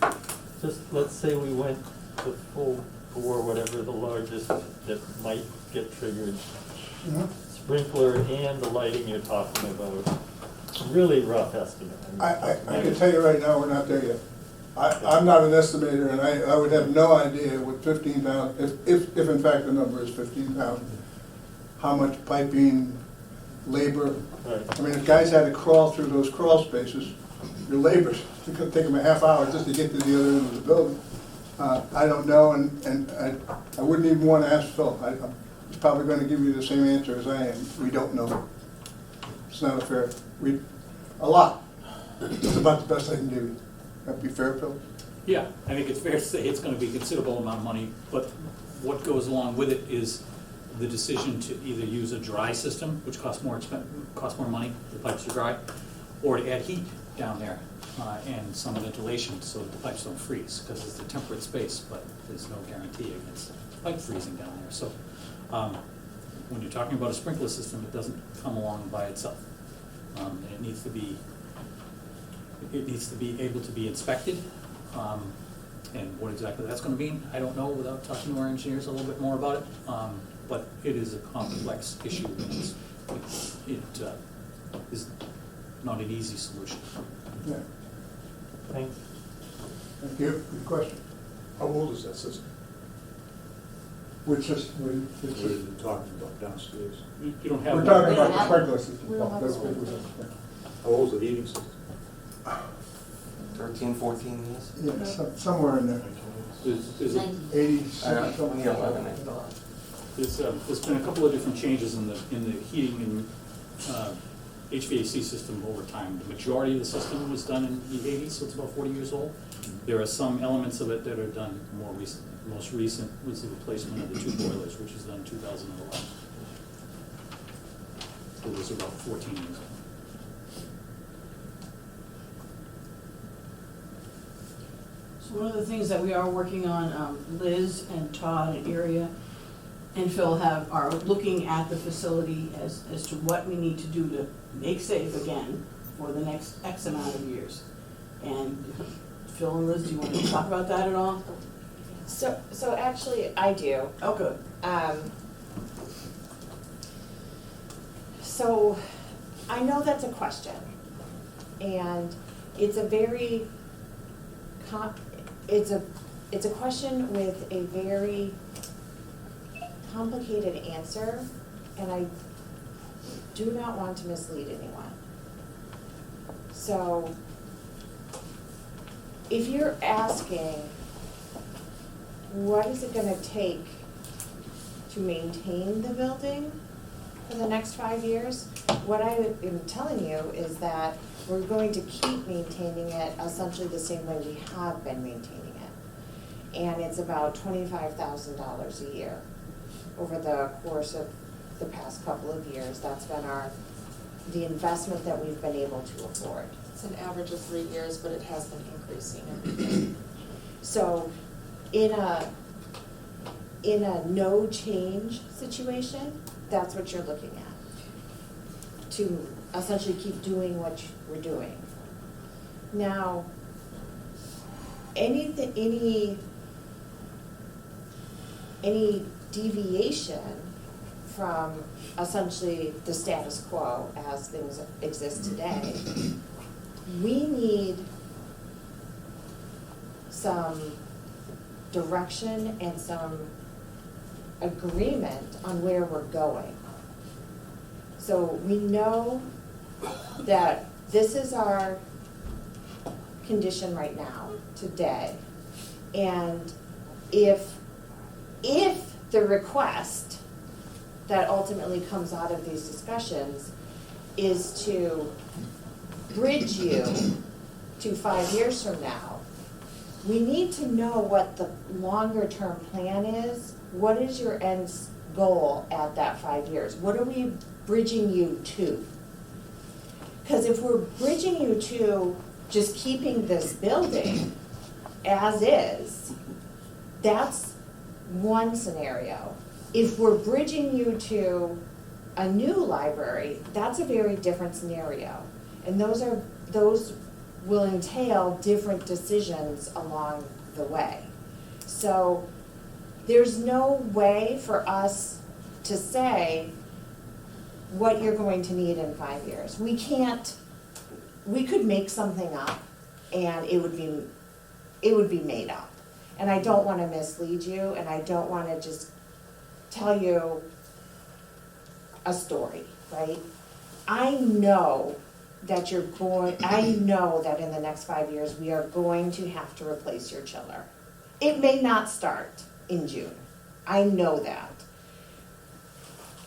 L: just let's say we went to full bore, whatever the largest that might get triggered, sprinkler and the lighting you're talking about, really rough estimate.
D: I can tell you right now, we're not there yet. I'm not an estimator, and I would have no idea with 15,000, if in fact the number is 15,000, how much piping, labor.
L: Right.
D: I mean, if guys had to crawl through those crawl spaces, your labor's gonna take them a half hour just to get to the other end of the building. I don't know, and I wouldn't even want to ask Phil. He's probably going to give you the same answer as I am. We don't know. It's not a fair, a lot. It's about the best I can give you. That'd be fair, Phil?
F: Yeah, I think it's fair to say it's gonna be a considerable amount of money, but what goes along with it is the decision to either use a dry system, which costs more money, the pipes are dry, or to add heat down there, and some ventilation so that the pipes don't freeze, because it's a temperate space, but there's no guarantee against pipe freezing down there. So, when you're talking about a sprinkler system, it doesn't come along by itself. And it needs to be able to be inspected, and what exactly that's gonna mean, I don't know without talking to our engineers a little bit more about it, but it is a complex issue, and it is not an easy solution.
D: Yeah.
L: Thanks.
D: Thank you. Good question.
E: How old is that system?
D: Which system?
E: What are you talking about downstairs?
F: You don't have.
D: We're talking about the sprinkler system.
C: We don't have a
D: That's what
C: sprinkler
D: we're saying.
E: How old is the heating system?
K: 13, 14 years?
D: Yeah, somewhere in there.
F: There's
D: 80,
K: Yeah,
D: something.
K: 11, I thought.
F: There's been a couple of different changes in the heating and HVAC system over time. The majority of the system was done in the 80s, so it's about 40 years old. There are some elements of it that are done more recently. The most recent was the replacement of the 2 boilers, which was done in 2011. It was about 14 years old.
A: So one of the things that we are working on, Liz and Todd and Iria and Phil are looking at the facility as to what we need to do to make safe again for the next X amount of years. And Phil and Liz, do you want to talk about that at all?
J: So actually, I do.
A: Oh, good.
J: So I know that's a question, and it's a very it's a question with a very complicated answer, and I do not want to mislead anyone. So if you're asking, what is it gonna take to maintain the building for the next 5 years? What I am telling you is that we're going to keep maintaining it essentially the same way we have been maintaining it. And it's about $25,000 a year over the course of the past couple of years. That's been the investment that we've been able to afford.
G: It's an average of 3 years, but it has been increasing every year.
J: So in a no change situation, that's what you're looking at, to essentially keep doing what we're doing. Now, any deviation from essentially the status quo as things exist today, we need some direction and some agreement on where we're going. So we know that this is our condition right now, today. And if the request that ultimately comes out of these discussions is to bridge you to 5 years from now, we need to know what the longer term plan is. What is your end goal at that 5 years? What are we bridging you to? Because if we're bridging you to just keeping this building as is, that's one scenario. If we're bridging you to a new library, that's a very different scenario. And those will entail different decisions along the way. So there's no way for us to say what you're going to need in 5 years. We could make something up and it would be made up. And I don't want to mislead you, and I don't want to just tell you a story, right? I know that I know that in the next 5 years, we are going to have to replace your chiller. It may not start in June. I know that.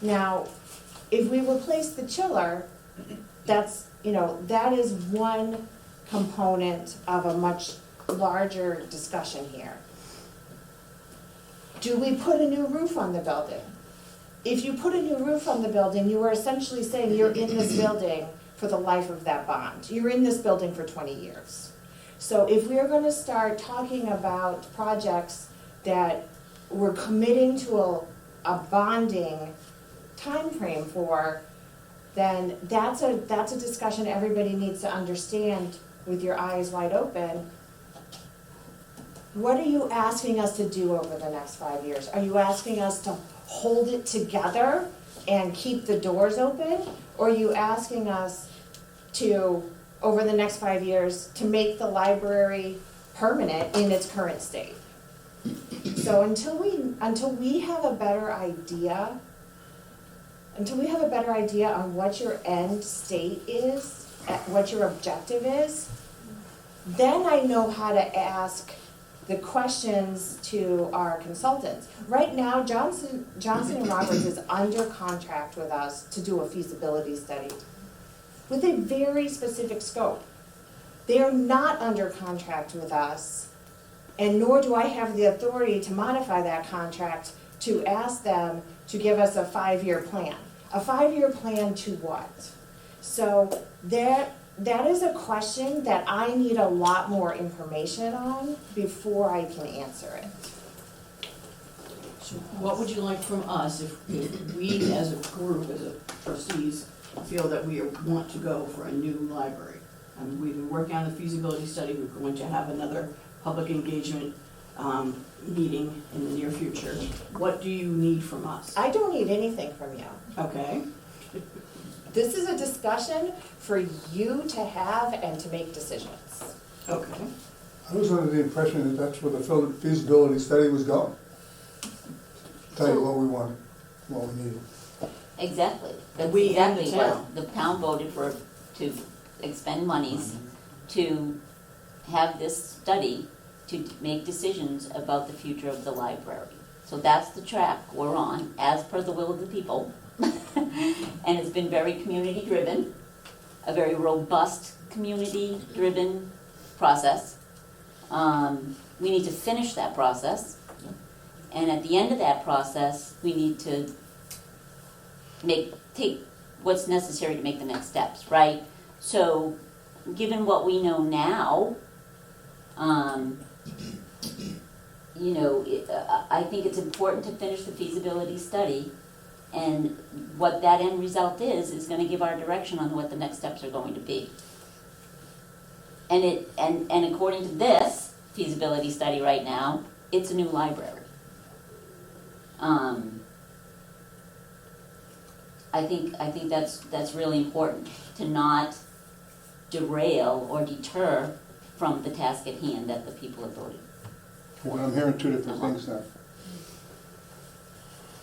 J: Now, if we replace the chiller, that is one component of a much larger discussion here. Do we put a new roof on the building? If you put a new roof on the building, you are essentially saying you're in this building for the life of that bond. You're in this building for 20 years. So if we're going to start talking about projects that we're committing to a bonding time frame for, then that's a discussion everybody needs to understand with your eyes wide open. What are you asking us to do over the next 5 years? Are you asking us to hold it together and keep the doors open? Or are you asking us to, over the next 5 years, to make the library permanent in its current state? So until we have a better idea on what your end state is, what your objective is, then I know how to ask the questions to our consultants. Right now, Johnson & Roberts is under contract with us to do a feasibility study with a very specific scope. They are not under contract with us, and nor do I have the authority to modify that contract to ask them to give us a 5-year plan. A 5-year plan to what? So that is a question that I need a lot more information on before I can answer it.
A: So what would you like from us if we as a group, as a trustees, feel that we want to go for a new library? We've been working on the feasibility study. We're going to have another public engagement meeting in the near future. What do you need from us?
J: I don't need anything from you.
A: Okay.
J: This is a discussion for you to have and to make decisions.
A: Okay.
D: I was under the impression that that's where the feasibility study was going. Tell you what we wanted, what we needed.
S: Exactly. That's
A: We and the
S: exactly
A: town.
S: what the town voted for, to expend monies to have this study to make decisions about the future of the library. So that's the track we're on, as per the will of the people. And it's been very community-driven, a very robust community-driven process. We need to finish that process. And at the end of that process, we need to take what's necessary to make the next steps, right? So, given what we know now, I think it's important to finish the feasibility study, and what that end result is going to give our direction on what the next steps are going to be. And according to this feasibility study right now, it's a new library. I think that's really important, to not derail or deter from the task at hand that the people have voted.
D: Well, I'm hearing two different things now.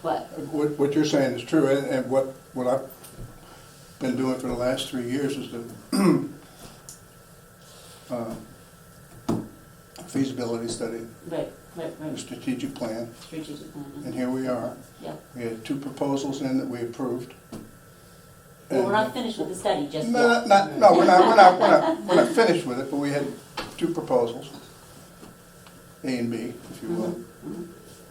S: What
D: you're saying is true, and what I've been doing for the last 3 years is the feasibility study,
S: right.
D: the strategic plan,
S: Mm-hmm.
D: and here we are.
S: Yeah.
D: We had 2 proposals in that we approved.
S: Well, we're not finished with the study just
D: No,
S: yet.
D: we're not finished with it, but we had 2 proposals, A and B, if you will.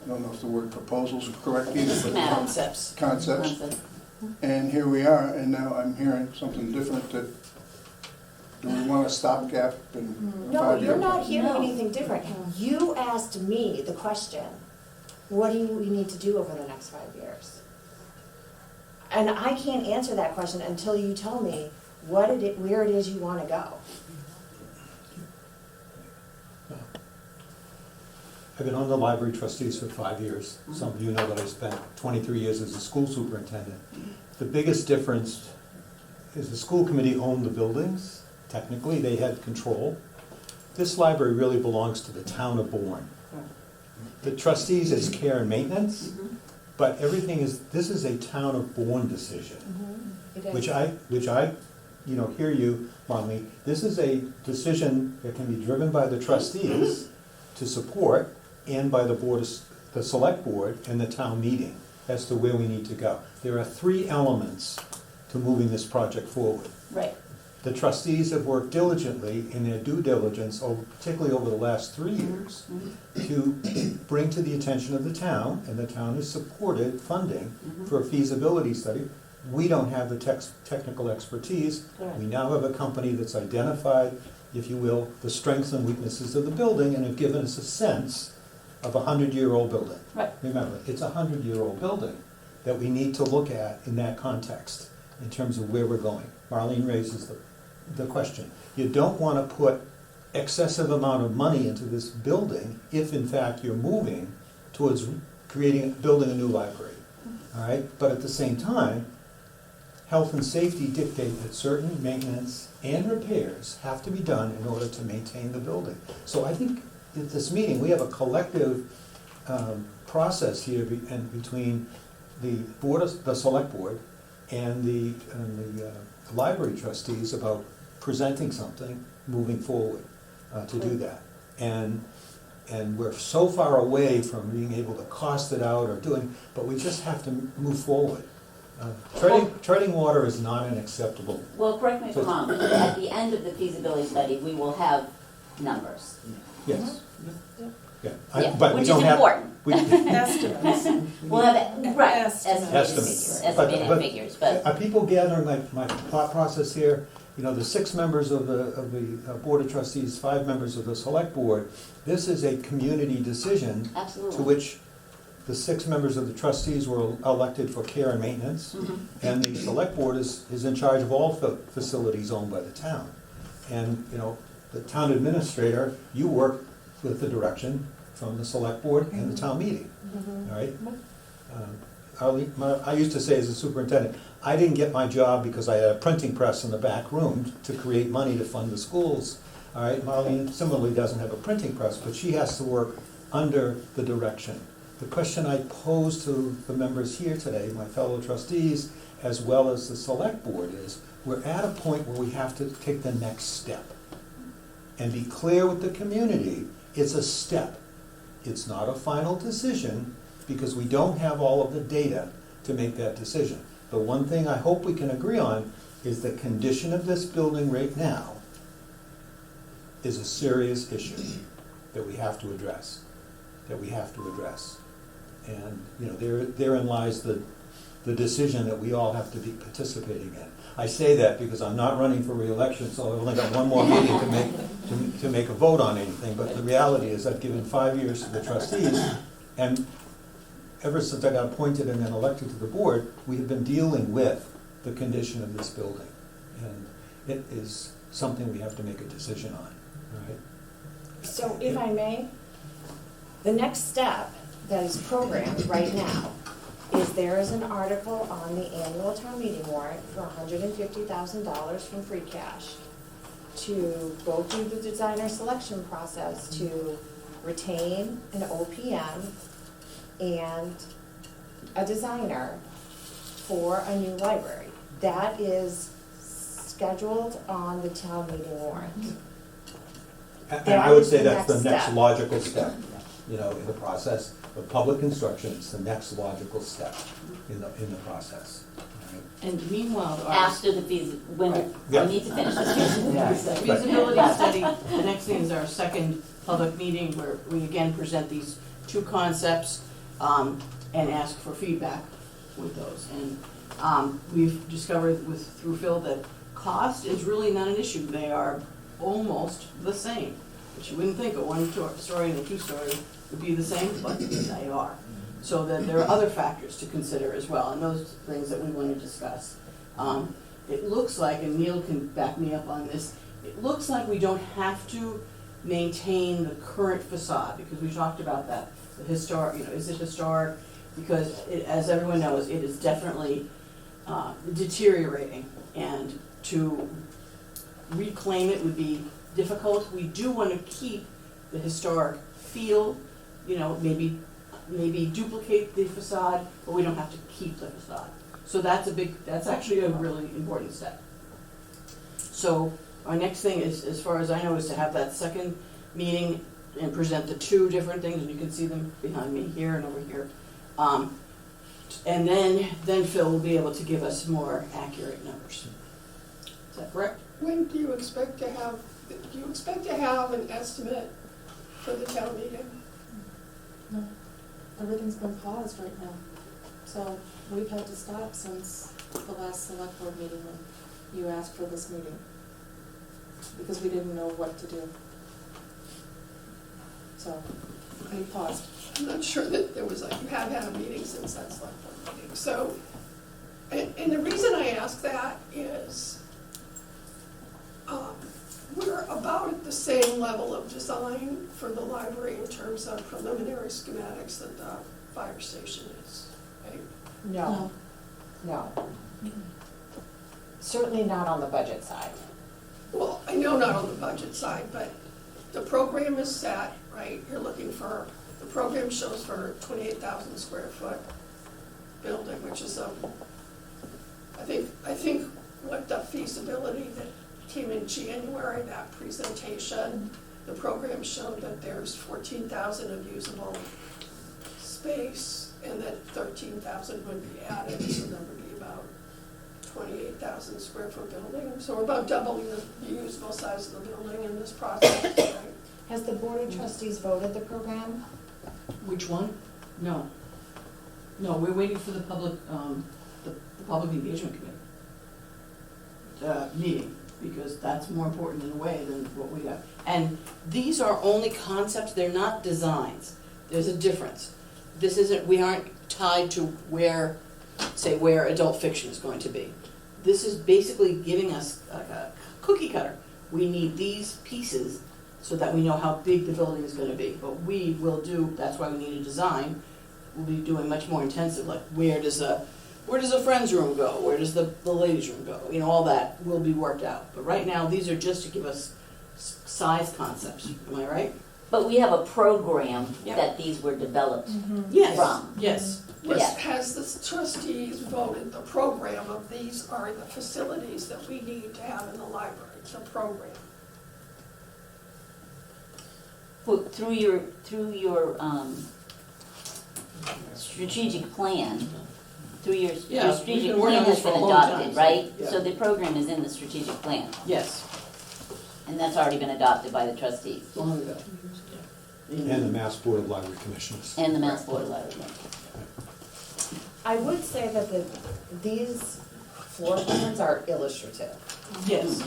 D: I don't know if the word proposals is correct either, but
A: Concepts.
D: Concepts. And here we are, and now I'm hearing something different, that Do we want a stopgap in
J: No,
D: 5
J: you're
D: years?
J: not hearing
S: No.
J: anything different. You asked me the question, what do we need to do over the next 5 years? And I can't answer that question until you tell me where it is you wanna go.
E: I've been on the library trustees for 5 years. Some of you know that I spent 23 years as a school superintendent. The biggest difference is the school committee owned the buildings. Technically, they had control. This library really belongs to the town of Bourne. The trustees is care and maintenance, but everything is, this is a town of Bourne decision.
J: It is.
E: Which I, hear you, Marlene, this is a decision that can be driven by the trustees to support and by the select board and the town meeting as to where we need to go. There are 3 elements to moving this project forward.
S: Right.
E: The trustees have worked diligently in their due diligence, particularly over the last 3 years, to bring to the attention of the town, and the town has supported funding for a feasibility study. We don't have the technical expertise.
S: Correct.
E: We now have a company that's identified, if you will, the strengths and weaknesses of the building and have given us a sense of a 100-year-old building.
S: Right.
E: Remember, it's a 100-year-old building that we need to look at in that context in terms of where we're going. Marlene raises the question. You don't want to put excessive amount of money into this building if in fact you're moving towards building a new library. All right? But at the same time, health and safety dictate that certain maintenance and repairs have to be done in order to maintain the building. So I think at this meeting, we have a collective process here between the select board and the library trustees about presenting something, moving forward to do that. And we're so far away from being able to cost it out or but we just have to move forward. Treading water is not an acceptable.
S: Well, correct me if I'm wrong, but at the end of the feasibility study, we will have numbers.
E: Yes. Yeah.
S: Yeah,
E: But we
S: which
E: don't
S: is
E: have.
S: important.
Q: Estimates.
S: We'll have, right, estimated
E: Estimates.
S: estimated figures, but.
E: Are people gathering my thought process here? The 6 members of the Board of Trustees, 5 members of the Select Board, this is a community decision.
S: Absolutely.
E: To which the 6 members of the trustees were elected for care and maintenance, and the Select Board is in charge of all facilities owned by the town. And, the town administrator, you work with the direction from the Select Board and the town meeting, all right? I used to say as a superintendent, I didn't get my job because I had a printing press in the back room to create money to fund the schools. All right, Marlene similarly doesn't have a printing press, but she has to work under the direction. The question I pose to the members here today, my fellow trustees, as well as the select board is, we're at a point where we have to take the next step and be clear with the community, it's a step. It's not a final decision because we don't have all of the data to make that decision. The one thing I hope we can agree on is the condition of this building right now is a serious issue that we have to address, And, therein lies the decision that we all have to be participating in. I say that because I'm not running for re-election, so I've only got one more meeting to make a vote on anything, but the reality is I've given 5 years to the trustees, and ever since I got appointed and then elected to the board, we have been dealing with the condition of this building. And it is something we have to make a decision on, right?
J: So if I may, the next step that is programmed right now is there is an article on the annual town meeting warrant for $150,000 from free cash to go through the designer selection process to retain an OPM and a designer for a new library. That is scheduled on the town meeting warrant.
E: And I would say that's the next logical step, in the process of public construction. It's the next logical step in the process.
A: And meanwhile,
S: After the we need to finish this.
A: feasibility study, the next thing is our second public meeting where we again present these 2 concepts and ask for feedback with those. And we've discovered through Phil that Cost is really not an issue. They are almost the same. But you wouldn't think a one-story and a two-story would be the same, but they are. So that there are other factors to consider as well, and those things that we want to discuss. It looks like, and Neil can back me up on this, it looks like we don't have to maintain the current facade, because we talked about that. The historic, is it historic? Because as everyone knows, it is definitely deteriorating, and to reclaim it would be difficult. We do want to keep the historic feel, maybe duplicate the facade, but we don't have to keep the facade. So that's actually a really important step. So our next thing is, as far as I know, is to have that second meeting and present the two different things, and you can see them behind me here and over here. And then Phil will be able to give us more accurate numbers. Is that correct?
C: When do you expect to have an estimate for the town meeting?
T: No, everything's been paused right now. So we've had to stop since the last select board meeting when you asked for this meeting. Because we didn't know what to do. So we paused.
C: I'm not sure that there was you have had a meeting since that select board meeting. So, and the reason I ask that is we're about at the same level of design for the library in terms of preliminary schematics that the fire station is, right?
J: No. Certainly not on the budget side.
C: Well, I know not on the budget side, but the program is set, right? You're looking for, the program shows for 28,000 square foot building, which is I think what the feasibility that came in January, that presentation, the program showed that there's 14,000 of usable space and that 13,000 would be added, so there would be about 28,000 square foot building. So we're about doubling the usable size of the building in this process, right?
J: Has the Board of Trustees voted the program?
A: Which one? No, we're waiting for the public engagement committee meeting, because that's more important in a way than what we have. And these are only concepts, they're not designs. There's a difference. We aren't tied to where adult fiction is going to be. This is basically giving us a cookie cutter. We need these pieces so that we know how big the building is going to be. But we will do, that's why we need a design. We'll be doing much more intensive, like where does a friend's room go? Where does the ladies' room go? All that will be worked out. But right now, these are just to give us size concepts. Am I right?
S: But we have a program that these were developed from.
A: Yes.
C: Has the trustees voted the program of these are the facilities that we need to have in the library, the program?
S: Well, through your strategic plan, your strategic plan has been adopted, right?
A: Yeah.
S: So the program is in the strategic plan.
A: Yes.
S: And that's already been adopted by the trustees.
A: Long ago.
E: And the Mass Board of Library Commissioners.
S: And the Mass Board of Library.
J: I would say that these floor plans are illustrative.
A: Yes.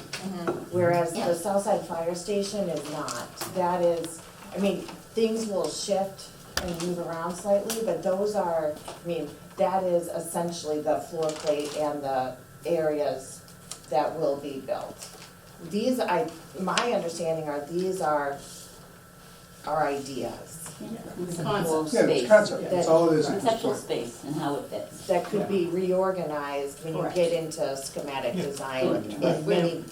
J: Whereas the Southside Fire Station is not. That is, things will shift and move around slightly, but those are, that is essentially the floor plate and the areas that will be built. My understanding are these are ideas.
A: Concepts.
D: Yeah, it's concept, that's all it is.
S: Conceptual space and how it fits.
J: That could be reorganized when you
A: Correct.
J: get into schematic design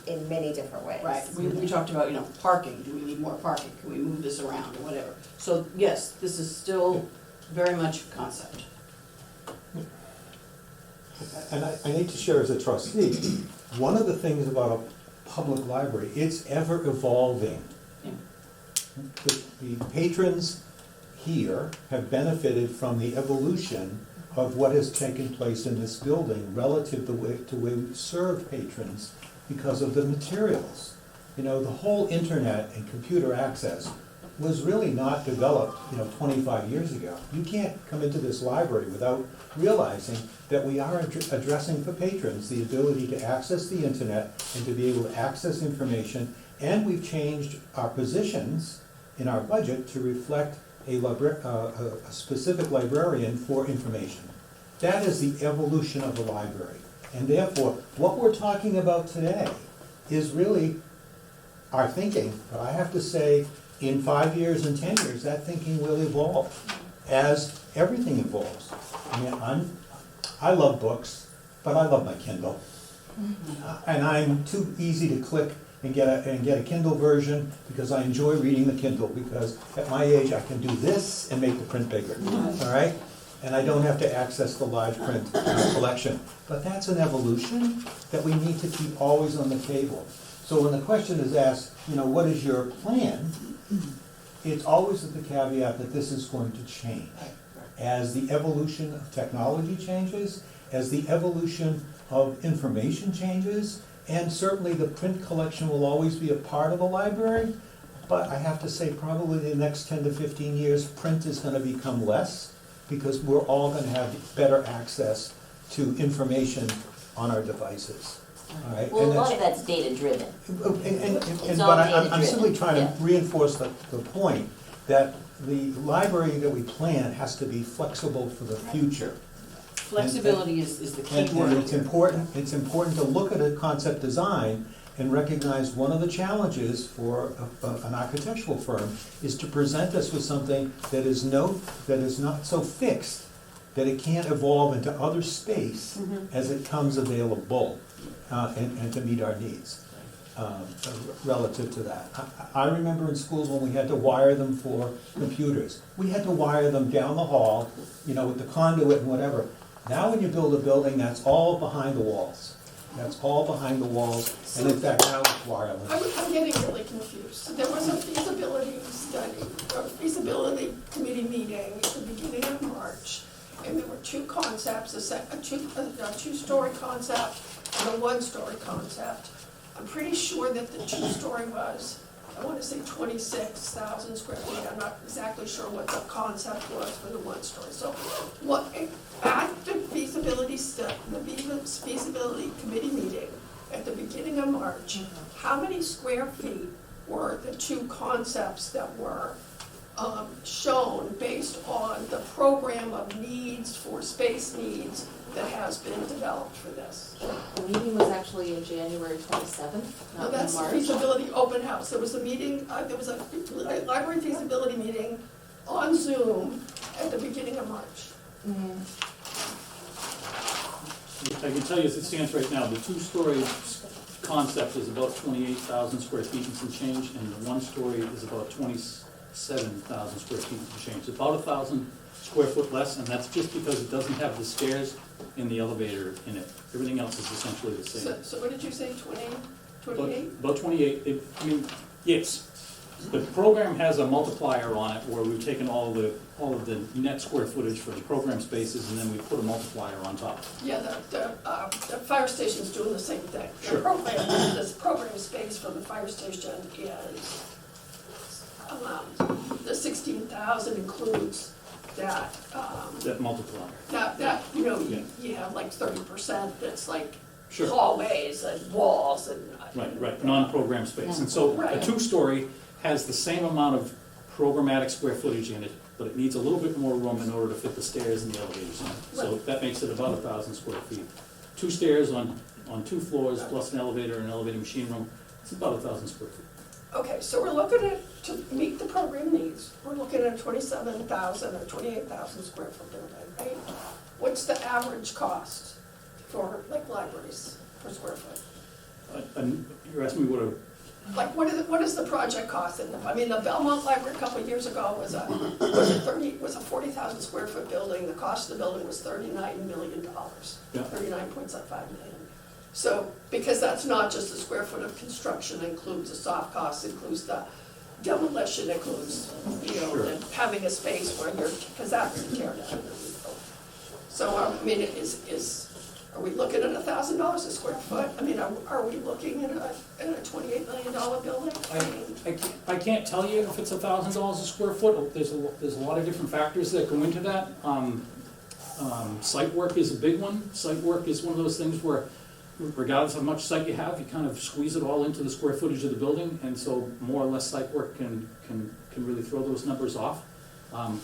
J: in many different ways.
A: Right, we talked about, parking, do we need more parking, can we move this around or whatever. So yes, this is still very much concept.
E: And I need to share as a trustee, one of the things about a public library, it's ever evolving.
A: Yeah.
E: The patrons here have benefited from the evolution of what has taken place in this building relative to the way we serve patrons because of the materials. The whole internet and computer access was really not developed, 25 years ago. You can't come into this library without realizing that we are addressing for patrons the ability to access the internet and to be able to access information, and we've changed our positions in our budget to reflect a specific librarian for information. That is the evolution of the library. And therefore, what we're talking about today is really our thinking, but I have to say, in 5 years and 10 years, that thinking will evolve, as everything evolves. I mean, I love books, but I love my Kindle. And I'm too easy to click and get a Kindle version because I enjoy reading the Kindle, because at my age I can do this and make the print bigger, all right? And I don't have to access the large print collection. But that's an evolution that we need to keep always on the table. So when the question is asked, what is your plan? It's always with the caveat that this is going to change. As the evolution of technology changes, as the evolution of information changes, and certainly the print collection will always be a part of the library, but I have to say probably in the next 10 to 15 years, print is going to become less, because we're all going to have better access to information on our devices. All right?
S: Well, a lot of that's data-driven.
E: But I'm simply trying to reinforce the point that the library that we plan has to be flexible for the future.
A: Flexibility is the key
E: And
A: word.
E: it's important to look at a concept design and recognize one of the challenges for an architectural firm is to present us with something that is not so fixed that it can't evolve into other space as it comes available, and to meet our needs relative to that. I remember in schools when we had to wire them for computers. We had to wire them down the hall, with the conduit and whatever. Now when you build a building, that's all behind the walls. That's all behind the walls, and in fact now it's wireless.
C: I'm getting really confused. There was a feasibility study, or feasibility committee meeting at the beginning of March, and there were two concepts, a two-story concept and a one-story concept. I'm pretty sure that the two-story was, I want to say 26,000 square feet. I'm not exactly sure what the concept was for the one-story. So at the feasibility committee meeting at the beginning of March, how many square feet were the two concepts that were shown based on the program of needs for space needs that has been developed for this?
T: The meeting was actually in January 27th,
C: Now
T: not in
C: that's the
T: March.
C: feasibility open house. There was a meeting, there was a library feasibility meeting on Zoom at the beginning of March.
F: I can tell you as it stands right now, the two-story concept is about 28,000 square feet and some change, and the one-story is about 27,000 square feet and some change. About 1,000 square foot less, and that's just because it doesn't have the stairs and the elevator in it. Everything else is essentially the same.
C: So what did you say, 28?
F: About 28, yes. The program has a multiplier on it where we've taken all of the net square footage for the program spaces, and then we put a multiplier on top.
C: Yeah, the fire station's doing the same thing.
F: Sure.
C: This program space for the fire station is, the 16,000 includes that.
F: That multiplier.
C: That you have like 30% that's like
F: Sure.
C: hallways and walls and.
F: Right, non-program space. And so a
C: Right.
F: two-story has the same amount of programmatic square footage in it, but it needs a little bit more room in order to fit the stairs and the elevators in it. So that makes it about 1,000 square feet. Two stairs on 2 floors, plus an elevator and an elevator machine room, it's about 1,000 square feet.
C: Okay, so we're looking at, to meet the program needs, we're looking at a 27,000 or 28,000 square foot building, right? What's the average cost for like libraries per square foot?
F: And you're asking me what a...
C: Like, what is the project cost? And I mean, the Belmont Library a couple of years ago was a 40,000 square foot building. The cost of the building was $39 million,
F: Yeah.
C: 39.5 million. So, because that's not just the square foot of construction, it includes the soft costs, includes the demolition, includes,
F: Sure.
C: and having a space where you're, because that's tear down. So, I mean, Are we looking at $1,000 a square foot? I mean, are we looking at a $28 million building?
F: I can't tell you if it's $1,000 a square foot. There's a lot of different factors that go into that. Site work is a big one. Site work is one of those things where, regardless of how much site you have, you kind of squeeze it all into the square footage of the building, and so more or less site work can really throw those numbers off.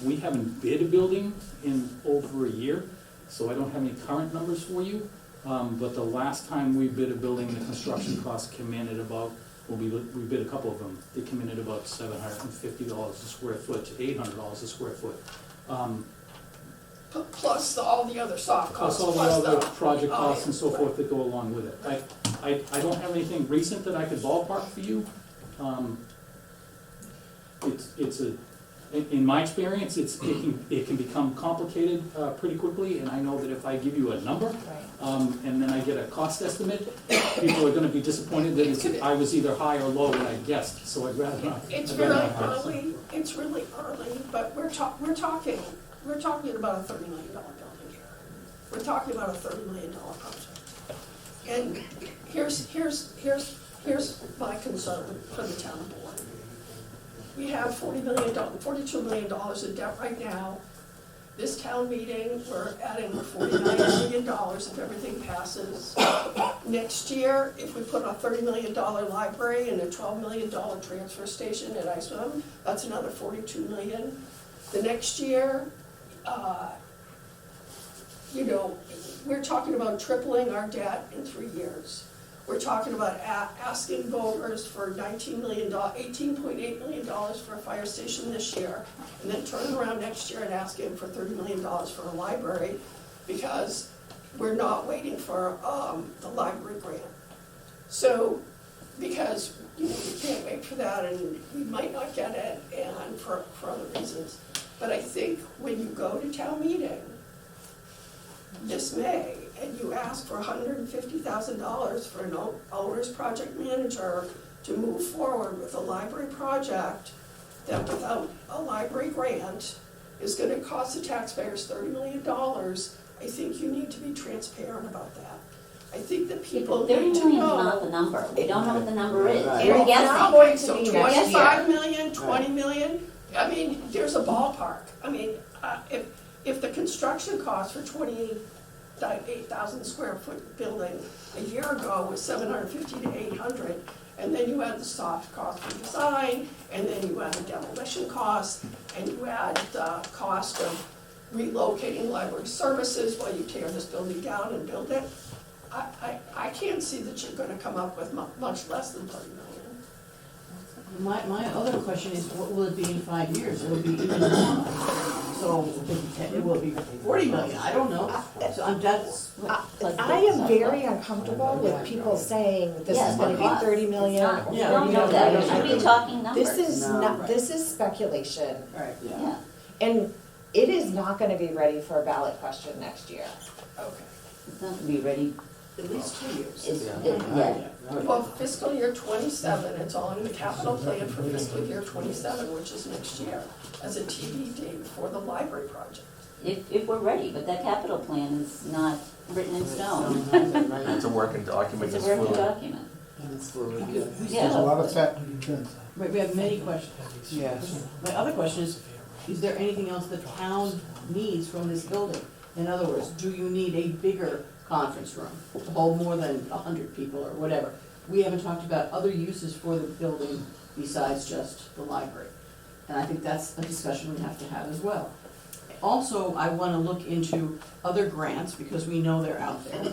F: We haven't bid a building in over a year, so I don't have any current numbers for you. But the last time we bid a building, the construction costs came in at about, well, we bid a couple of them. They came in at about $750 a square foot to $800 a square foot.
C: Plus all the other soft costs.
F: Plus all the other project costs and so forth that go along with it. I don't have anything recent that I could ballpark for you. In my experience, it can become complicated pretty quickly, and I know that if I give you a number, and then I get a cost estimate, people are gonna be disappointed that I was either high or low when I guessed, so I'd rather not.
C: It's really early, but we're talking about a $30 million building here. We're talking about a $30 million project. And here's my concern for the town board. We have $42 million in debt right now. This town meeting, we're adding $49 million if everything passes. Next year, if we put a $30 million library and a $12 million transfer station at ISWM, that's another $42 million. The next year, we're talking about tripling our debt in 3 years. We're talking about asking voters for $18.8 million for a fire station this year, and then turning around next year and asking for $30 million for a library, because we're not waiting for the library grant. So, because we can't wait for that, and we might not get it, and for other reasons. But I think when you go to town meeting this May, and you ask for $150,000 for an owner's project manager to move forward with a library project that without a library grant is gonna cost the taxpayers $30 million, I think you need to be transparent about that. I think that people need to know.
S: $30 million is not the number. We don't know what the number is.
C: Right.
S: You're guessing.
C: Okay, so 25 million, 20 million, I mean, there's a ballpark. I mean, if the construction cost for 8,000 square foot building a year ago was 750 to 800, and then you add the soft cost for design, and then you add the demolition costs, and you add the cost of relocating library services while you tear this building down and build it, I can't see that you're gonna come up with much less than 30 million.
A: My other question is, what will it be in 5 years? It will be even more. So it will be 40 million, I don't know. So
J: I am very uncomfortable with people saying this is gonna be 30 million.
S: We don't know that. We should be talking numbers.
J: This is speculation.
A: Right.
S: Yeah.
J: And it is not gonna be ready for a ballot question next year.
C: Okay.
S: It's not gonna be ready.
A: At least 2 years.
C: Well, fiscal year 27, it's all in the capital plan for fiscal year 27, which is next year, as a TBD for the library project.
S: If we're ready, but that capital plan is not written in stone.
P: It's a working document.
S: It's a working document.
D: There's a lot of fat to be turned.
A: Right, we have many questions.
B: Yes.
A: My other question is there anything else the town needs from this building? In other words, do you need a bigger conference room to hold more than 100 people or whatever? We haven't talked about other uses for the building besides just the library. And I think that's a discussion we have to have as well. Also, I want to look into other grants because we know they're out there.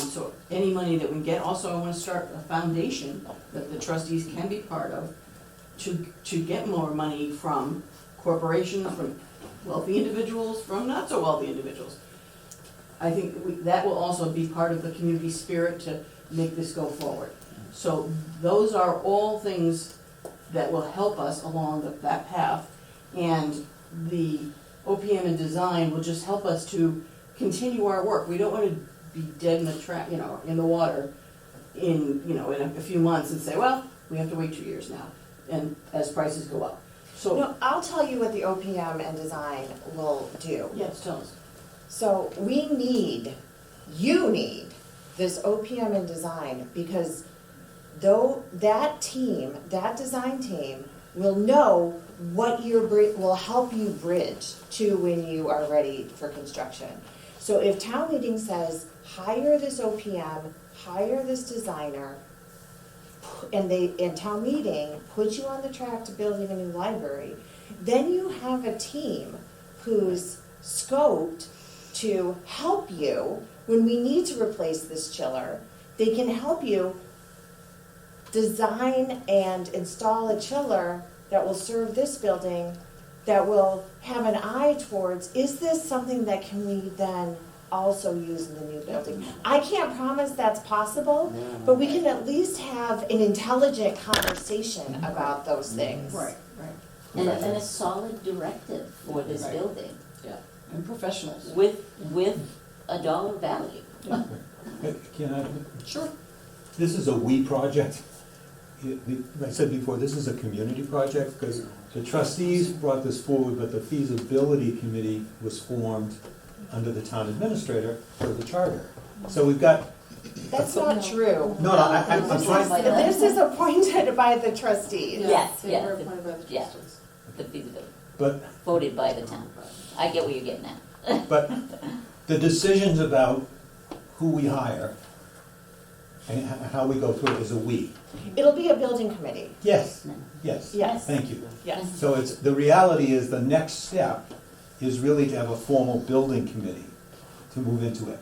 A: So any money that we can get. Also, I want to start a foundation that the trustees can be part of to get more money from corporations, from wealthy individuals, from not so wealthy individuals. I think that will also be part of the community spirit to make this go forward. So those are all things that will help us along that path, and the OPM and design will just help us to continue our work. We don't want to be dead in the in the water in a few months and say, well, we have to wait 2 years now, and as prices go up. So
J: No, I'll tell you what the OPM and design will do.
A: Yes, tell us.
J: So we need You need this OPM in design, because though that team, that design team, will know what will help you bridge to when you are ready for construction. So if town meeting says, hire this OPM, hire this designer, and town meeting puts you on the track to building a new library, then you have a team who's scoped to help you when we need to replace this chiller. They can help you design and install a chiller that will serve this building, that will have an eye towards, is this something that can we then also use in the new building? I can't promise that's possible, but we can at least have an intelligent conversation about those things.
A: Right, right.
S: And a solid directive for this
A: Right.
S: building.
A: Yeah, and professionals.
S: With a dollar value.
A: Yeah.
E: Can I?
A: Sure.
E: This is a we project. I said before, this is a community project, because the trustees brought this forward, but the feasibility committee was formed under the town administrator for the charter. So we've got.
J: That's not true.
E: No, I'm trying.
J: This is appointed by the trustees.
S: Yes,
T: They
S: yes.
T: were appointed by the
S: Yeah.
T: trustees.
S: The feasibility,
E: But,
S: voted by the town. I get what you're getting at.
E: but the decisions about who we hire and how we go through it is a we.
J: It'll be a building committee.
E: Yes, yes.
J: Yes.
E: Thank you.
J: Yes.
E: So it's, the reality is the next step is really to have a formal building committee to move into it.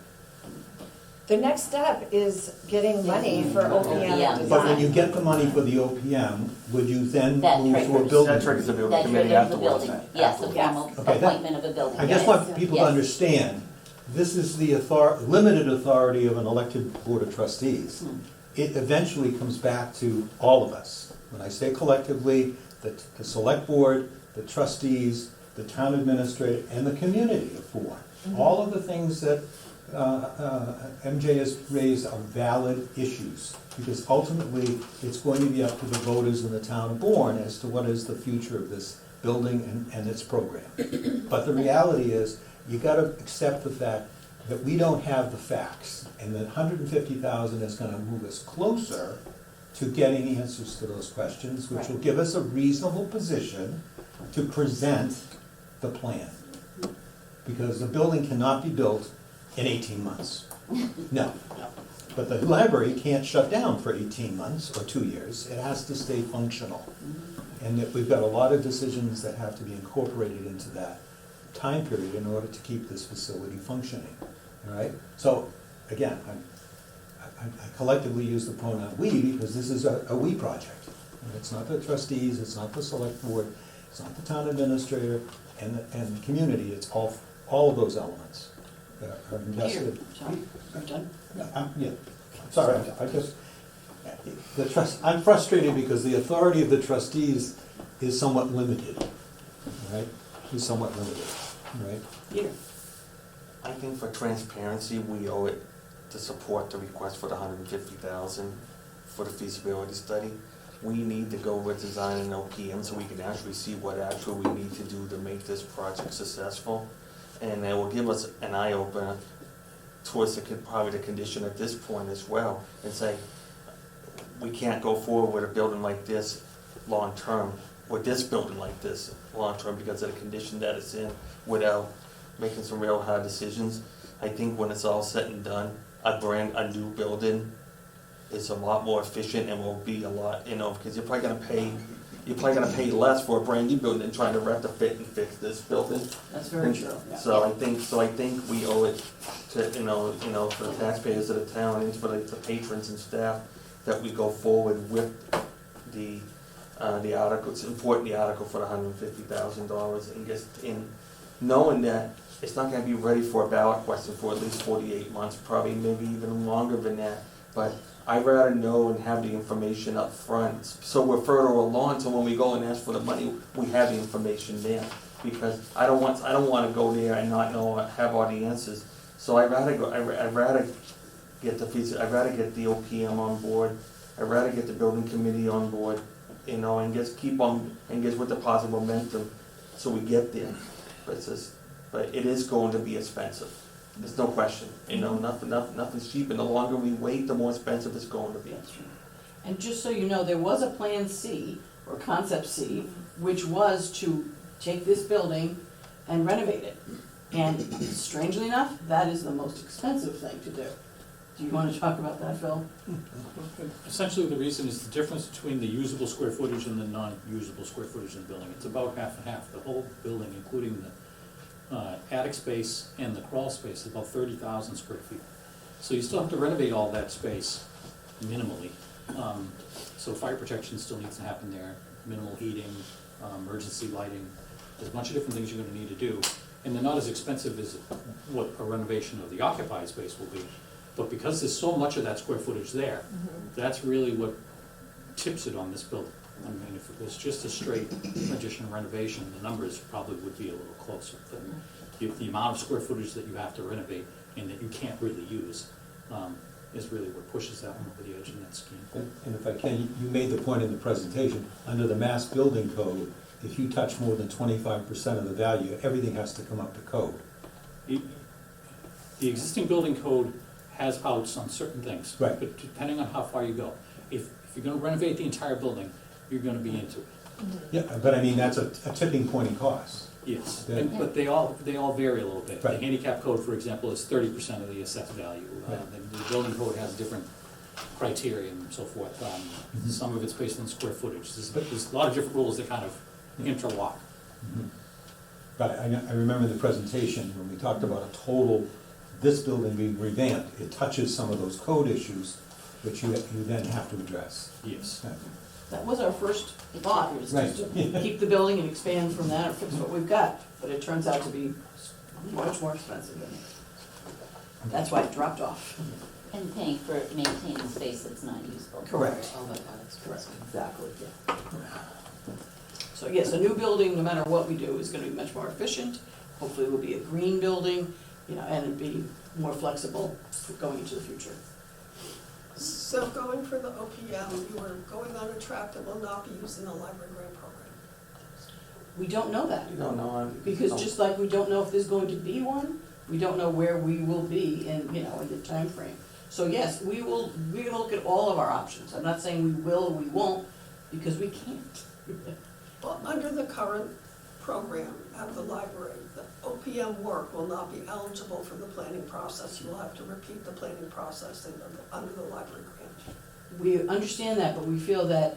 J: The next step is getting money for OPM
S: Yeah.
E: But when you
J: design.
E: get the money for the OPM, would you then
S: That
E: move to a
S: triggers-
E: building?
K: That triggers the building
S: That
K: committee
S: triggers the
K: afterwards.
S: building. Yes, a formal
E: Okay, that-
S: appointment of a building.
E: I just
S: Yes.
E: want people to
S: Yes.
E: understand, this is the limited authority of an elected board of trustees. It eventually comes back to all of us. When I say collectively, the select board, the trustees, the town administrator, and the community of Bourne. All of the things that MJ has raised are valid issues, because ultimately, it's going to be up to the voters in the town of Bourne as to what is the future of this building and its program. But the reality is, you gotta accept the fact that we don't have the facts, and that 150,000 is gonna move us closer to getting answers to those questions, which will give us a reasonable position to present the plan. Because the building cannot be built in 18 months. No. But the library can't shut down for 18 months or 2 years. It has to stay functional. And that we've got a lot of decisions that have to be incorporated into that time period in order to keep this facility functioning. All right? So, again, I collectively use the pronoun we, because this is a we project. And it's not the trustees, it's not the select board, it's not the town administrator and the community, it's all of those elements that are invested.
A: John, are you done?
E: Yeah, sorry, I'm frustrated because the authority of the trustees is somewhat limited, right? Is somewhat limited, right?
A: Peter?
P: I think for transparency, we owe it to support the request for the 150,000 for the feasibility study. We need to go with design and OPM so we can actually see what actually we need to do to make this project successful. And it will give us an eye opener towards probably the condition at this point as well, and say, we can't go forward with a building like this long-term, with this building like this long-term because of the condition that it's in, without making some real hard decisions. I think when it's all said and done, a new building is a lot more efficient and will be a lot, because you're probably gonna pay less for a brand new building than trying to retrofit and fix this building.
A: That's very true.
P: So I think we owe it to, for the taxpayers of the town and for the patrons and staff, that we go forward with the article. It's important, the article for the $150,000, and just in knowing that it's not gonna be ready for a ballot question for at least 48 months, probably maybe even longer than that. But I'd rather know and have the information up front, so we're further along, so when we go and ask for the money, we have the information there. Because I don't want to go there and not have all the answers. So I'd rather get the OPM on board. I'd rather get the building committee on board, and just keep on, and get with the positive momentum, so we get there. But it is going to be expensive. There's no question, nothing's cheap, and the longer we wait, the more expensive it's going to be.
A: That's true. And just so you know, there was a Plan C, or Concept C, which was to take this building and renovate it. And strangely enough, that is the most expensive thing to do. Do you want to talk about that, Phil?
F: Essentially, the reason is the difference between the usable square footage and the non-usable square footage in the building. It's about half and half. The whole building, including the attic space and the crawl space, is about 30,000 square feet. So you still have to renovate all that space minimally. So fire protection still needs to happen there, minimal heating, emergency lighting. There's a bunch of different things you're gonna need to do. And they're not as expensive as what a renovation of the occupied space will be. But because there's so much of that square footage there, that's really what tips it on this building. I mean, if it was just a straight addition renovation, the numbers probably would be a little closer. But the amount of square footage that you have to renovate and that you can't really use is really what pushes that one over the edge in that scheme.
E: And if I can, you made the point in the presentation, under the Mass Building Code, if you touch more than 25% of the value, everything has to come up to code.
F: The existing building code has outs on certain things.
E: Right.
F: But depending on how far you go. If you're gonna renovate the entire building, you're gonna be into it.
E: Yeah, but I mean, that's a tipping point in cost.
F: Yes,
E: Yeah.
F: but they all vary a little bit.
E: Right.
F: The handicap code, for example, is 30% of the assessed value. The building code has different criteria and so forth. Some of it's based on square footage. There's a lot of different rules that kind of interlock.
E: But I remember the presentation, when we talked about a total, this building being revamped, it touches some of those code issues, which you then have to address.
F: Yes.
E: Yeah.
A: That was our first thought, was
E: Right.
A: just to keep the building and expand from that, or fix what we've got. But it turns out to be much more expensive than it. That's why it dropped off.
S: And paying for maintaining space that's not usable.
A: Correct.
G: All that is
A: Correct, exactly, yeah. So yes, a new building, no matter what we do, is gonna be much more efficient. Hopefully it will be a green building, and it'd be more flexible going into the future.
C: So going for the OPM, you are going on a track that will not be using the library grant program.
A: We don't know that.
P: You don't know.
A: Because just like we don't know if there's going to be one, we don't know where we will be in the time frame. So yes, we're gonna look at all of our options. I'm not saying we will or we won't, because we can't.
C: Well, under the current program at the library, the OPM work will not be eligible for the planning process. You will have to repeat the planning process under the library grant.
A: We understand that, but we feel that